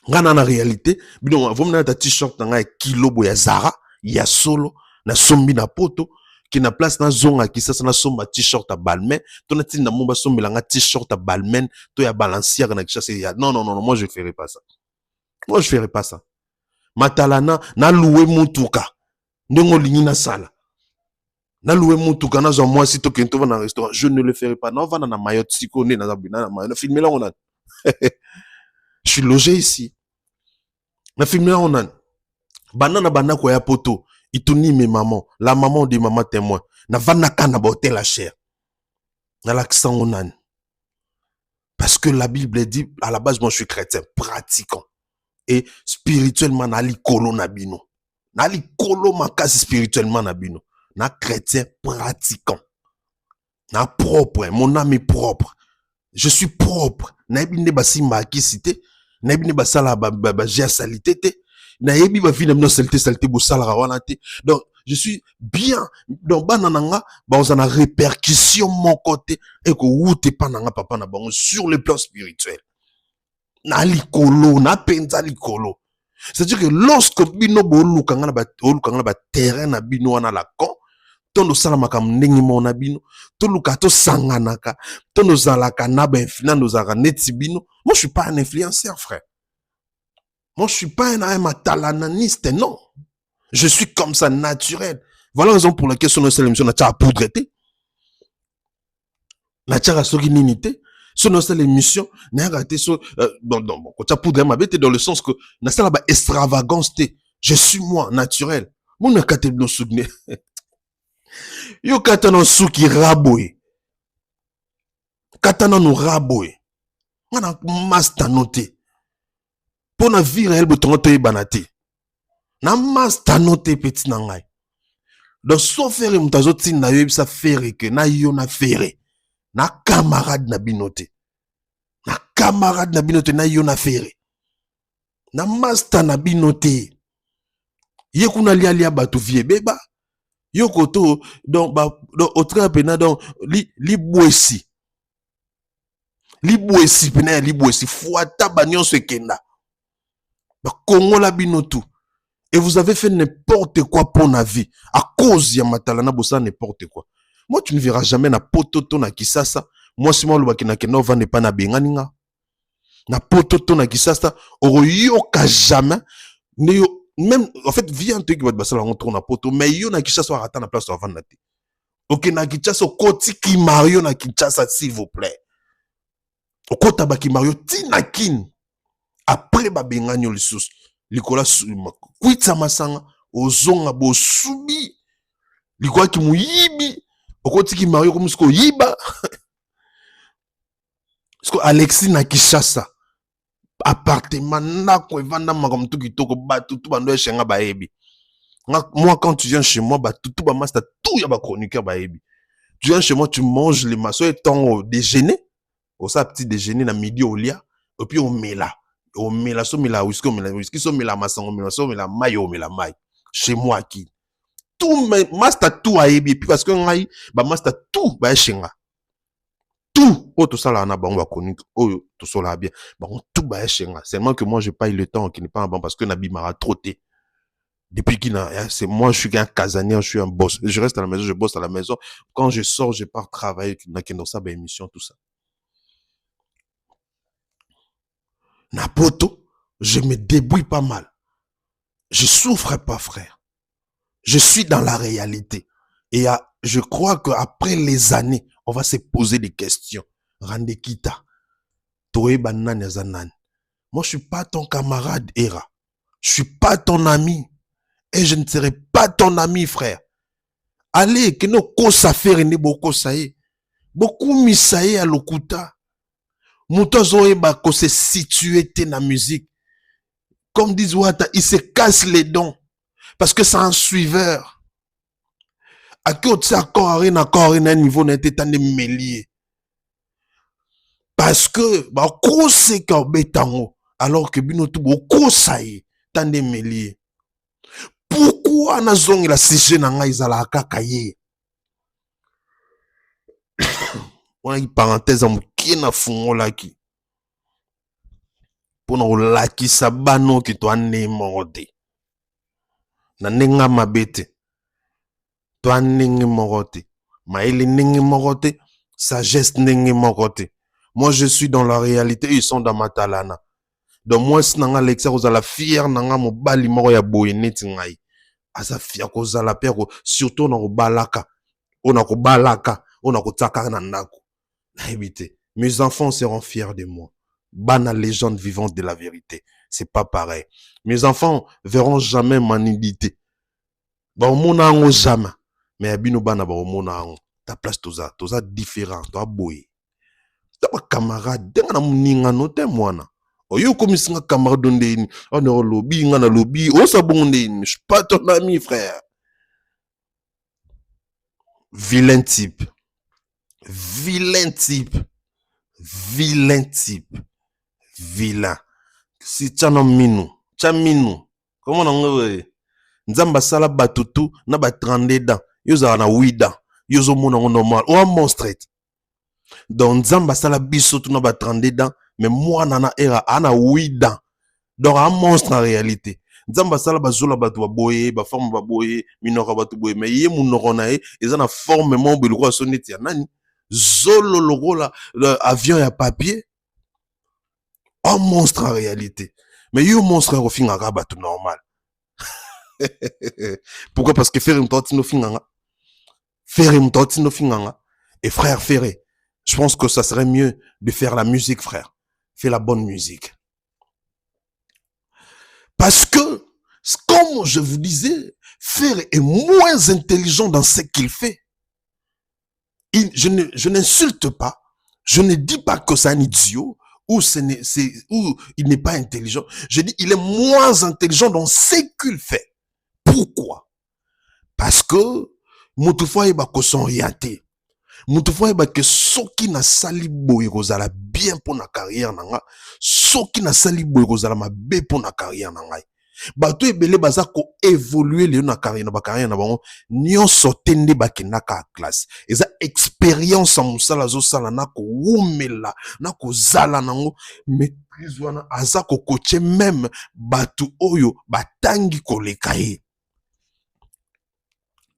nga na réalité bino vomna ta t-shirt na nga kilo bo ya Zara ya solo na sombi na poto qui na place na zonga qui ça na somba t-shirt à Balmain to na tinda mumba sombela nga t-shirt à Balmain to ya Balenciaga na kisasa ya non moi je ferai pas ça matalana na louer mutuka ndongo lingi na sala na louer mutuka na zo moi si to kento va na restaurant je ne le ferai pas non va na Mayotte siko ne na zabina na Mayotte filmer là on a je suis logé ici na filmer là on a banana ko ya poto ituni mes mamans, la maman des mamans témoins. Na vanaka na bote la chair. Na l'accent onan. Parce que la Bible dit, à la base, moi je suis chrétien, pratiquant. Et spirituellement, na li kolo nabino. Na li kolo makasi spirituellement nabino. Na chrétien pratiquant. Na propre, mon âme est propre. Je suis propre. Na ebine basi makisite. Na ebine basala ba salité te. Na yebi ba vina mno saleté bosala wana te. Donc je suis bien donc banananga ba ozana répercussion mon côté et ko wute pananga papa na bango sur le plan spirituel. Na likolo na penza likolo. C'est-à-dire que lorsque bino bolukanga na ba terrain na bino wana la con tondo sala makam ndenge mona bino to luka to sanganaka tondo zalaka na ba influence zaka neti bino. Moi je suis pas un influenceur frère. Moi, je suis pas un matalananiste, non. Je suis comme ça, naturel. Voilà la raison pour laquelle son émission n'a pas poudreté. N'a pas soki ninité. Son émission n'a raté so bon quand tu as poudré ma bête dans le sens que n'a pas la extravagance té. Je suis moi naturel. Mon n'a katé no souvenir. Yo katana souki raboy. Katana no raboy. On a master noté. Pour na vie réelle beton te banate. Na master noté petit nangai. Donc so faire mutazo tin na yo bisa faire que na yo na faire. Na camarade na binote. Na camarade na binote na yo na faire. Na master na binote. Ye kuna lia batu vie beba. Yo koto donc au trapena donc li boisi. Li boisi pena li boisi fuata banyon se kenda. Ba Congo la binotu. Et vous avez fait n'importe quoi pour la vie. À cause ya matalana bossa n'importe quoi. Moi, tu ne verras jamais na pototo na kisasa. Moi, si moi, le bakina keno va ne pas na benganinga. Na pototo na kisasa. Oro yoka jamais. Ne yo, même, en fait, viens te qui va te basser la rentre na poto. Mais yo na kisasa wa rata na place avant na te. Ok, na kisasa, koti ki Mario na kisasa, s'il vous plaît. Okota baki Mario, tinakin. Après, ba benganyo lissus. Likola kwitsa masanga ozonga bo subi likola ki muyibi okoti ki Mario comme sko yiba sko Alexis na Kishasa appartement na ko evanda makom tout kitoko batu tout bando eshenga baebi moi quand tu viens chez moi tout ba master tout ya ba chroniqueur baebi tu viens chez moi tu manges les maçons et temps au déjeuner au ça petit déjeuner na midi au lia et puis on met là. O mela so mela whisky so mela masango mela so mela mayo mela mai chez moi qui tout master tout a ebi puis parce que ngai ba master tout ba chenga tout o to sala na bango ba chronique o to sala bien ba tout ba chenga seulement que moi j'ai pas eu le temps qui n'est pas bon parce que nabi m'a trotté depuis qu'il c'est moi je suis un casanier je suis un boss je reste à la maison je bosse à la maison quand je sors je pars travailler na kendo sa ba émission tout ça. Napoto, je me débrouille pas mal. Je souffre pas, frère. Je suis dans la réalité. Et je crois qu'après les années, on va se poser des questions. Rande kita. Toe banan yazanan. Moi, je suis pas ton camarade, Era. Je suis pas ton ami. Et je ne serai pas ton ami, frère. Allez, que nos kosa faire ne beaucoup saye. Beaucoup misaye à l'okuta. Moutozo eba ko se situer dans la musique. Comme disent Wata, il se casse les dents. Parce que c'est un suiveur. À qui on encore un niveau n'a été tant de mêlier. Parce que, bah, c'est qu'un bétango. Alors que binotu beaucoup ça y est, tant de mêlier. Pourquoi na zong la sujet na nga izala kakaye? On a une parenthèse en qui na fungo laki. Pour nous laki sabano qui toi ne morte. Na nenga mabete. Toi nenge morte. Maïli nenge morte. Sagesse nenge morte. Moi je suis dans la réalité, ils sont dans ma talana. Donc moi si nanga Alexa ozala fier nanga mobali moko ya boye neti ngai. Asa fier kozala père surtout na balaka. On a kotaka na ndako. Mes enfants seront fiers de moi. Bana légende vivante de la vérité. C'est pas pareil. Mes enfants verront jamais ma nudité. Ba mona ngo jamais. Mais abino bana ba mona ngo. Ta place toza différent, toi boy. Ta ba camarade, denga na muninga no te mwana. Oyo komisinga camarade ndeni. On est lobby nga na lobby, o sa bon ndeni. Je suis pas ton ami frère. Vilain type. Vilain type. Vilain type. Vilain. Si tchano minu. Tchaminu. Comment on dit? Nzamba sala batutu na ba 32 dents. Yoza na 8 dents. Yozo mona normal. Ou un monstre. Donc nzamba sala biso tu na ba 32 dents. Mais moi nana era ana 8 dents. Donc un monstre en réalité. Nzamba sala bazola batu boye, ba forme ba boye, minora batu boye. Mais yé munoro na e, ils ont forme mon biloko soneti ya nani. Zolo logo la avion ya papier. Un monstre en réalité. Mais yo monstre au fin arabe tout normal. Pourquoi? Parce que Ferré Mtotino Finganga. Ferré Mtotino Finganga. Et frère Ferré, je pense que ça serait mieux de faire la musique, frère. Fais la bonne musique. Parce que, comme je vous disais, Ferré est moins intelligent dans ce qu'il fait. Je n'insulte pas. Je ne dis pas que c'est un idiot ou il n'est pas intelligent. Je dis il est moins intelligent dans ce qu'il fait. Pourquoi? Parce que Moutoufa est orienté. Moutoufa est que ce qui n'a sali boy rozala bien pour la carrière nanga, ce qui n'a sali boy rozala ma bé pour la carrière nanga. Bato ebele baza ko évoluer le na carrière na ba carrière na bango nyonso tende bakenaka classe eza expérience en musala zo sala na ko wumela na ko zala nango maîtrise wana aza ko coacher même bato oyo batangi koleka ye.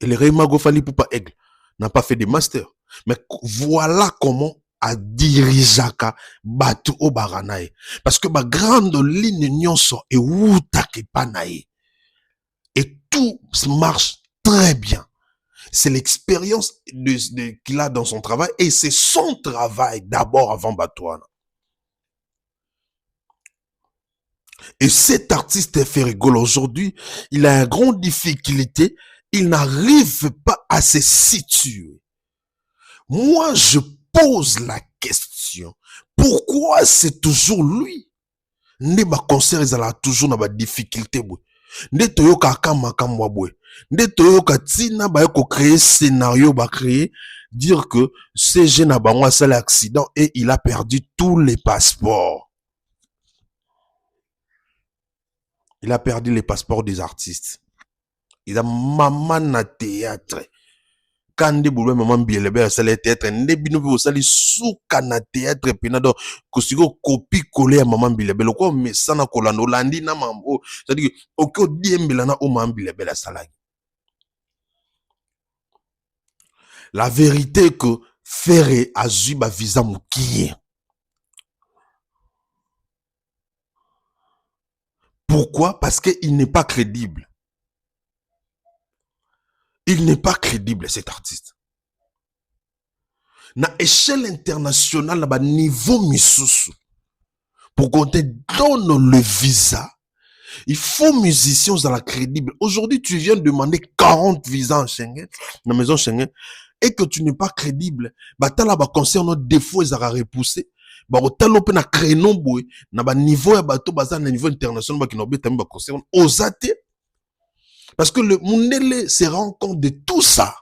Et le Rey Mago Fally Ipupa Aigle n'a pas fait de master, mais voilà comment a dirijaka batu o baranae. Parce que ma grande ligne nyonso et wutake panae. Et tout marche très bien. C'est l'expérience qu'il a dans son travail et c'est son travail d'abord avant Batouana. Et cet artiste Ferrigolo aujourd'hui, il a une grande difficulté. Il n'arrive pas à se situer. Moi, je pose la question. Pourquoi c'est toujours lui? Ne ba concert ezala toujours na ba difficulté boy. Ne toyoka kama kamwa boy. Ne toyoka tina ba ko créer scénario ba créer dire que ces jeunes a bango sala accident et il a perdu tous les passeports. Il a perdu les passeports des artistes. Il a maman na théâtre. Quand boulou maman bielebe ça le théâtre ne bino bo sali souka na théâtre pinado kosiko copie coller à maman bielebe loko mais ça na kolando landi na mambo c'est à dire oko diembela na o maman bielebe la salagi. La vérité que Ferré a eu ba visa mukiye. Pourquoi? Parce qu'il n'est pas crédible. Il n'est pas crédible, cet artiste. Na échelle internationale, na ba niveau misusu. Pour qu'on te donne le visa, il faut musiciens à la crédible. Aujourd'hui, tu viens demander 40 visas en Schengen, dans la maison Schengen, et que tu n'es pas crédible. Bah, t'as là, bah, concernant défaut, ils ont repoussé. Bah, t'as là, na crénon, boy, na ba niveau, ya bateau, bah, na niveau international, bah, qui n'a pas bah, concernant, osate. Parce que le Mundele se rend compte de tout ça.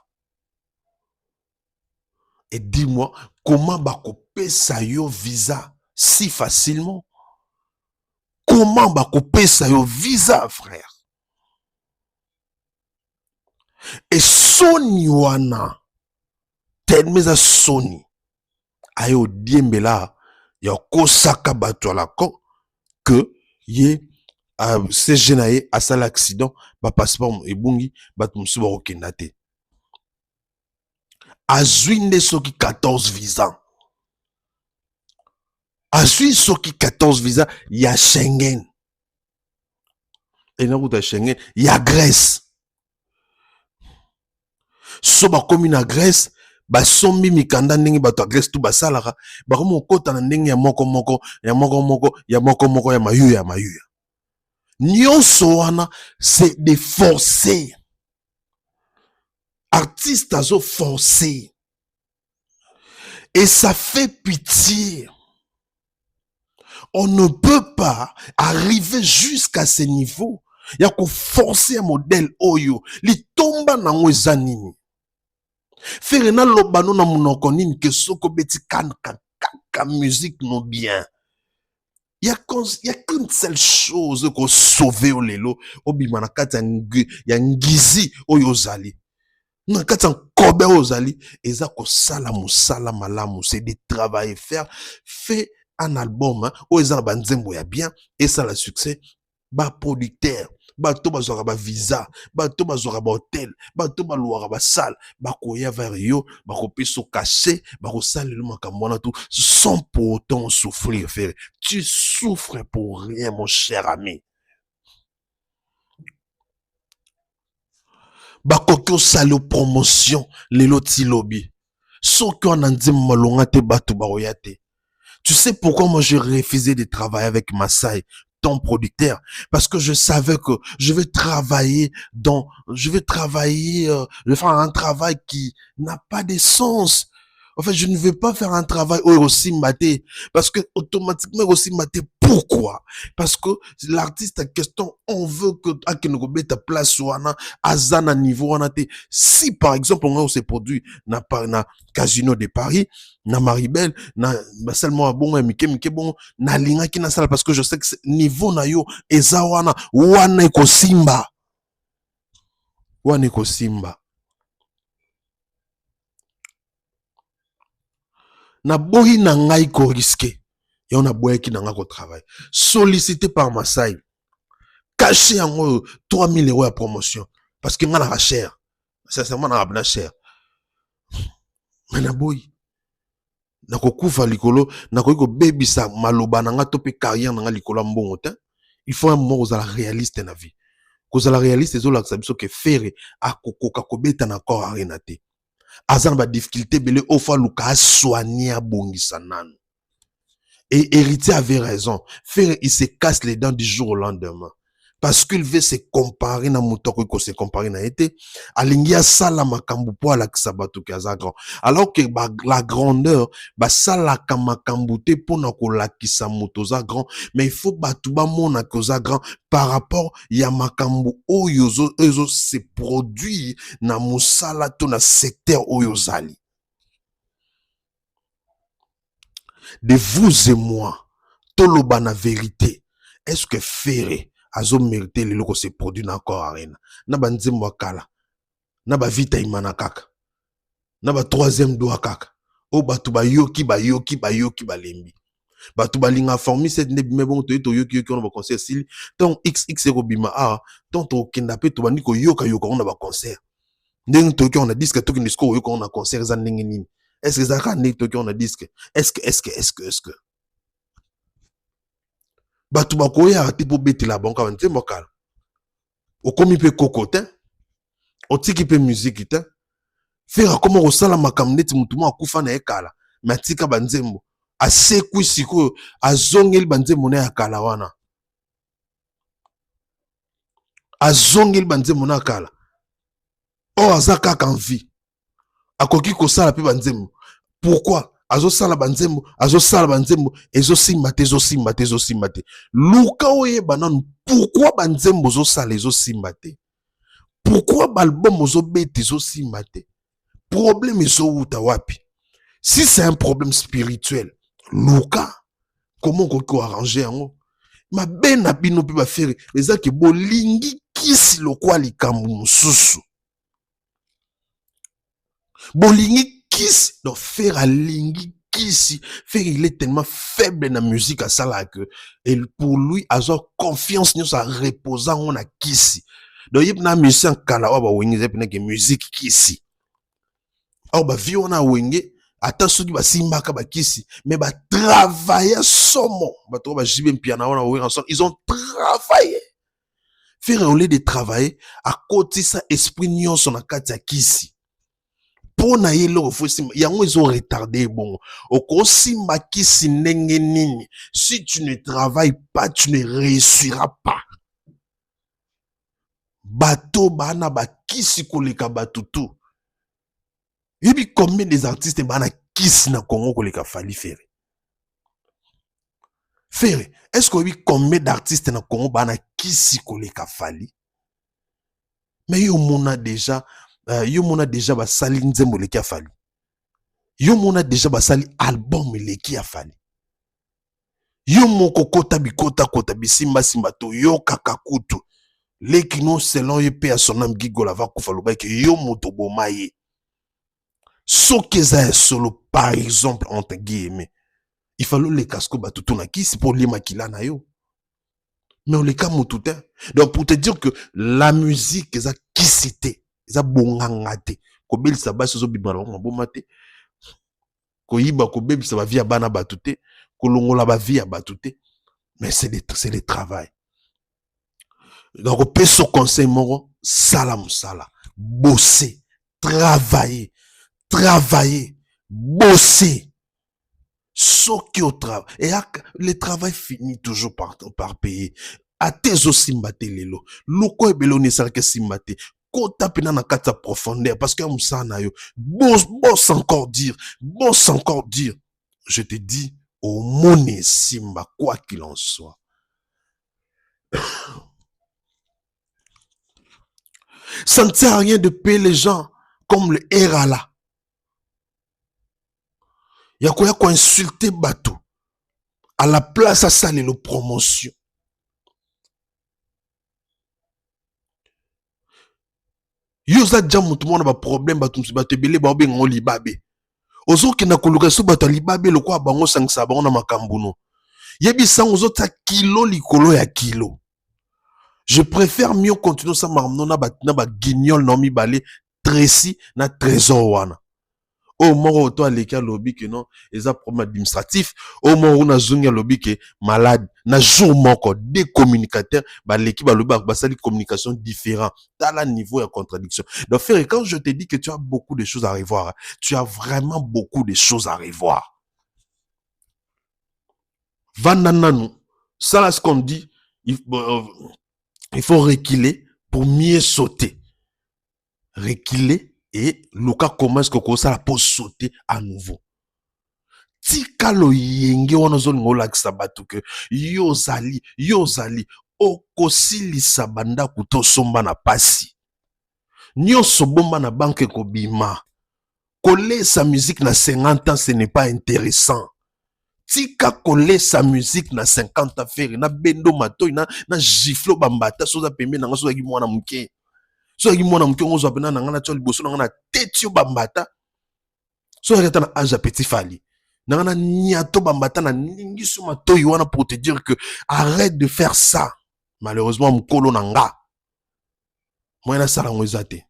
Et dis-moi, comment bakope sa yo visa si facilement? Comment bakope sa yo visa, frère? Et Sony wana, telmeza Sony, ayo diembela, ya kosaka bato la kon, que ye, ces jeunes à ça l'accident, ba passeport ebungi, bat msuba okendate. Azwinde soki 14 visas. Azwi soki 14 visas, ya Schengen. Et na route à Schengen, ya Grèce. So ba komi na Grèce, ba sombi mikanda ndenge bato a Grèce tout ba salara, ba komo kota na ndenge ya moko moko, ya moko moko, ya moko moko, ya mayu ya mayu. Nyonso wana, c'est des forcés. Artistes azo forcés. Et ça fait pitié. On ne peut pas arriver jusqu'à ce niveau. Il y a qu'on forcer un modèle oyo. Li tomba na ngweza nini. Faire na lobano na munoko nini ke soko beti kan musique no bien. Il y a qu'une seule chose qu'on sauver au lelo. Obima na kata ya ngizi oyo zali. Na kata kobe ozali. Eza ko sala musala malamu. C'est de travailler faire. Fait un album, hein, où ils ont banzembo ya bien, et ça le succès, ba producteur, ba to bazora ba visa, ba to bazora ba hôtel, ba to ba louara ba salle, ba koya vers yo, ba ko peso caché, ba ko sale le makamona tout, sans pour autant souffrir, frère. Tu souffres pour rien, mon cher ami. bakoki osala promotion lelo ti lobi soki on andi malonga te bato baoya te. Tu sais pourquoi moi j'ai refusé de travailler avec Massai, ton producteur? Parce que je savais que je vais travailler je vais faire un travail qui n'a pas de sens. En fait, je ne veux pas faire un travail aussi maté. Parce que automatiquement aussi maté. Pourquoi? Parce que l'artiste en question, on veut que Akenogobé ta place wana, azana niveau wana te. Si par exemple on a ces produits na Casino de Paris, na Maribel, na seulement bon mike bon na linga ki na sala parce que je sais que niveau na yo eza wana eko simba. Wana eko simba. Na bohi na ngai ko risqué. Et on a bohi qui n'a pas travail. Sollicité par Massai. Caché en 3000 € à promotion. Parce que n'a cher. Sincèrement, n'a pas cher. Mais na bohi. Na ko kufa likolo, na ko baby sa maloba na nga topé carrière na nga likolo mbongo te. Il faut un moment où la réaliste na vie. Cause la réaliste ezo la sabiso que faire a kokoka kobeta na corps arenate. Azan ba difficulté belé ofa luka soigner bongisa nanu. Et héritier avait raison. Faire il se casse les dents du jour au lendemain. Parce qu'il veut se comparer na mutoko ko se comparer na été. Alingia sala makambu po ala kisabatu kaza grand. Alors que la grandeur ba sala kamakambu te pona ko la kisa mutoza grand, mais il faut batuba mona koza grand par rapport ya makambu oyozo se produit na musala to na secteur oyozali. De vous et moi, toloba na vérité, est-ce que Ferré azo mérité le loko se produit na encore arena? Na ba nzembo akala, na ba vita imana kaka, na ba troisième doigt kaka, o batu ba yoki ba lembi. Batu ba linga formi cette ne bime bon to yoki on ba concert sil, ton XX bima a, ton to kendape to ba niko yoka on ba concert. Ndeng to on a disque to kindisko yoka on a concert za ndenge nini. Est-ce que ça a on a disque? Est-ce que Batu bakoya ati po beti la banka wante mokal. O komi pe kokotin. O tiki pe musique tin. Faire comment au sala makamneti mutuma akufa na ekala. Matika banzembo. Ase kwisiko azongel banzembo na yakala wana. Azongel banzembo na yakala. O azaka kanvi. Akoki ko sala pe banzembo. Pourquoi? Azo sala banzembo, ezo simbate. Luka oye banan, pourquoi banzembo zo sala ezo simbate? Pourquoi balbum ozo bete ezo simbate? Problème ezo uta wapi? Si c'est un problème spirituel, Luka, comment qu'on arranger en ma ben na bino pe ba faire, eza ke bolingi kisi lokwa likambu mususu. Bolingi Kiss, donc faire à lingi Kiss, faire il est tellement faible dans la musique à ça là que et pour lui avoir confiance nous ça reposant on a Kiss. Donc il y a musicien kala ba wengi zepena que musique Kiss. Or ba vi on a wengi ata soki ba simbaka ba Kiss mais ba travailler somo ba to ba jibe piano on a wengi ensemble ils ont travaillé. Faire au lieu de travailler à côté ça esprit nyon son akati ya Kiss. Pour na yelo fosim yango ils ont retardé bon oko simba kisi ndenge nini si tu ne travailles pas tu ne réussiras pas bato bana ba kisi koleka batutu et puis combien des artistes bana kisi na Congo koleka Fally Ferré est-ce que oui combien d'artistes na Congo bana kisi koleka Fally mais yo mona déjà basali nzembo leki a Fally. Yo mona déjà basali album leki a Fally. Yo moko kota bikota kota bisimba simba to yo kakakutu. Leki non selon ye pe a son âme gigola va kufa loba ke yo moto bomaye. So keza solo par exemple entre guillemets. Il fallait les casco batutu na kisi pour les makila na yo. Mais on les cas motutin. Donc pour te dire que la musique est kisité. Za bongangate ko belisa baso zo bibala ko bomate ko yiba ko bebisa ba via bana batute ko longola ba via batute mais c'est le travail donc peso conseil moro sala musala bosser, travailler, bosser. Ce qui au travail. Et le travail finit toujours par payer. A tes aussi mbate lelo. Loko e belo ne sarke simbate. Kota pena na kata profondeur. Parce que moussa na yo. Boss encore dire. Boss encore dire. Je te dis, au moné simba, quoi qu'il en soit. Ça ne sert à rien de payer les gens comme le Erala. Il y a quoi insulter bateau. À la place à ça, les promotion. Yosa jamu tout le monde a problème bateau bateau belé babe ngoli babe. Ozo ki na koluka so bateau libabe le quoi bango sangsa bango na makambuno. Yebi sang ozo ta kilo likolo ya kilo. Je préfère mieux continuer ça marmno na ba guignol na mi balé Tracy na trésor wana. Au moment où toi les cas lobby que non, ils ont problème administratif. Au moment où na zunga lobby que malade, na jour moko des communicateurs, bah l'équipe a lobby bah ça des communications différentes. Dans le niveau de contradiction. Donc frère, quand je te dis que tu as beaucoup de choses à revoir, tu as vraiment beaucoup de choses à revoir. Vandananu, ça là ce qu'on dit, il faut reculer pour mieux sauter. Reculer. Et Luka commence que ça pour sauter à nouveau. Tika lo yenge wana zone ngola kisabatu ke yozali okosili sabanda kuto somba na pasi. Nyonso bomba na banque ko bima. Coller sa musique na 50 ans ce n'est pas intéressant. Tika coller sa musique na 50 ans faire na bendo matoy na giflo bambata soza pembe na ngaso ki mwana muke. So yaki mwana muke ngozo apena na ngana tso liboso na ngana tetio bambata. So yaki na âge petit fali. Na ngana niato bambata na ningi so matoyi wana pour te dire que arrête de faire ça. Malheureusement mukolo na nga. Mwana sala ngozate.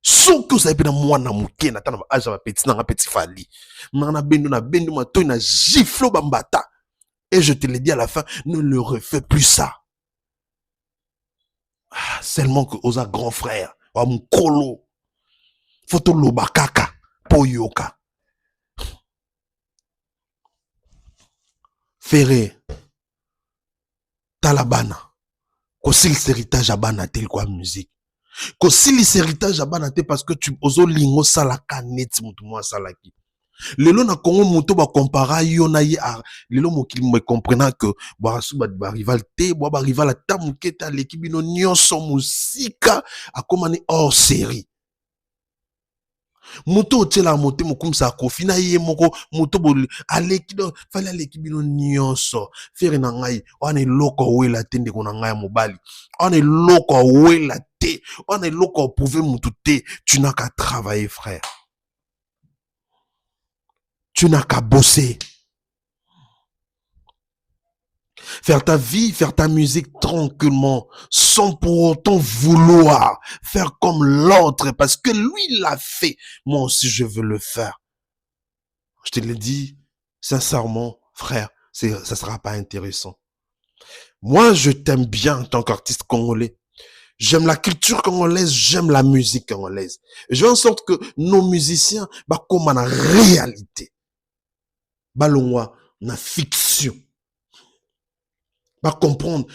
So que ça epena mwana muke na tana âge petit na nga petit fali. Na bendo matoyi na giflo bambata. Et je te le dis à la fin, ne le refais plus ça. Ah, seulement que osa grand frère, wa mukolo, photo lobakaka, poyoka. Ferré, talabana, kosil héritage abana tel quoi musique. Kosil héritage abana tel parce que tu ozo lingo salaka net mutu moi salaki. Lelo na Congo muto ba compara yo na ye a lelo mokili me comprenant que ba rival te ba rival ta muketa l'équipe bino nyonso musika a komani hors série. Muto tela moté mokumsa kofi na ye moko muto bol aleki do fallait l'équipe bino nyonso faire na ngai on est loko wela tende ko na ngai mobali on est loko wela te on est loko prouver mutu te tu n'as qu'à travailler frère. Tu n'as qu'à bosser. Faire ta vie, faire ta musique tranquillement, sans pour autant vouloir faire comme l'autre, parce que lui l'a fait. Moi aussi, je veux le faire. Je te le dis, sincèrement, frère, ça sera pas intéressant. Moi, je t'aime bien en tant qu'artiste congolais. J'aime la culture congolaise, j'aime la musique congolaise. Je veux en sorte que nos musiciens, comme en réalité, balongwa na fiction. Va comprendre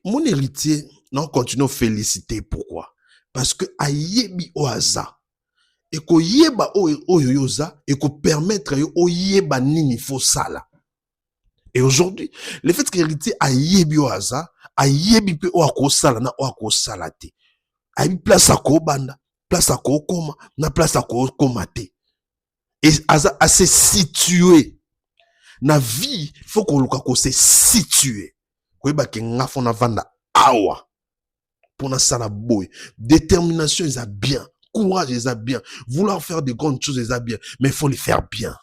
mon héritier non continue à féliciter pourquoi parce que ayebi oaza et ko yeba oyoyoza et ko permettre yo yeba nini faut sala. Et aujourd'hui le fait que héritier ayebi oaza ayebi pe o akosala na o akosala te ayebi place ako banda place ako koma na place ako koma te et aza assez situé. Na vie, faut qu'on se situe. Koyeba ke ngafo na vanda awa. Pona sala boy. Détermination, ils a bien. Courage, ils a bien. Vouloir faire de grandes choses, ils a bien. Mais il faut les faire bien.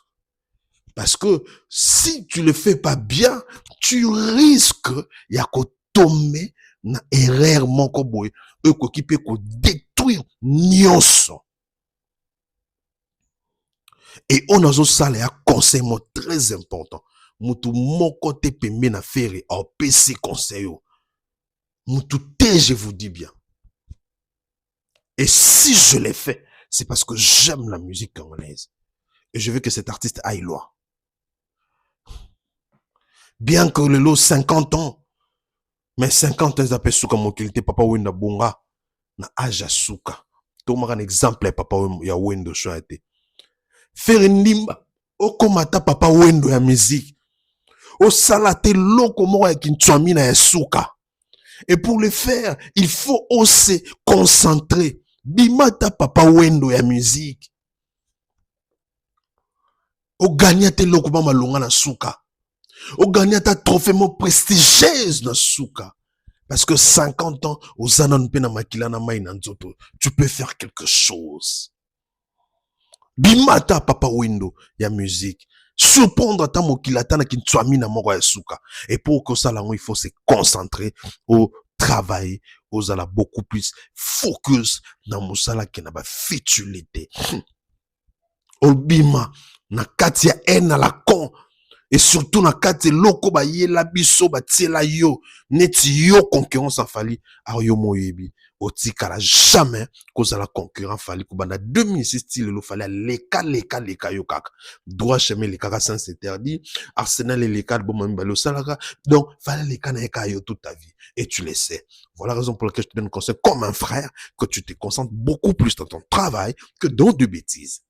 Parce que si tu le fais pas bien, tu risques, ya ko tomber na erreur moko boy. Eko ki pe ko détruire nyonso. Et on a ça un conseil très important. Mutu moko te pembe na faire au PC conseil. Mutu te je vous dis bien. Et si je l'ai fait, c'est parce que j'aime la musique congolaise. Et je veux que cet artiste aille loin. Bien que le lot 50 ans, mais 50 ans, ça souka motilité, papa wenda bonga, na aja souka. Tout un exemple, papa ya wendo choate. Faire ndimba, okomata papa wendo ya musique. O salate loko moko ya kintswami na ya souka. Et pour le faire, il faut aussi concentrer. Bimata papa wendo ya musique. O gagnate loko ba malonga na souka. O gagnata trophée mo prestigieuse na souka. Parce que 50 ans, aux anon pena makila na mai na nzoto, tu peux faire quelque chose. Bimata papa wendo ya musique. Surprendre ta mokilata na kintswami na moko ya souka. Et pour que ça là, il faut se concentrer au travail, aux ala beaucoup plus focus dans mosala qui n'a pas futilité. Obima na katia en à la con. Et surtout na kati loko ba yela biso ba tiela yo neti yo concurrence en fali a yo moyebi otika la jamais cause la concurrence fali ko banda 2006 style lo fali leka yo kaka droit chemin les kaka sans interdit Arsenal et les cadres bon même balo salaka donc fallait les kana eka yo toute ta vie et tu le sais. Voilà la raison pour laquelle je te donne conseil comme un frère que tu te concentres beaucoup plus dans ton travail que dans de bêtises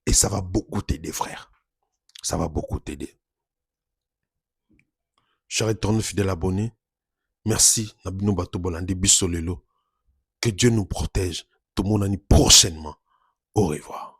et ça va beaucoup t'aider frère. Ça va beaucoup t'aider. Cher éternel fidèle abonné, merci. Que Dieu nous protège. Tout le monde prochainement. Au revoir.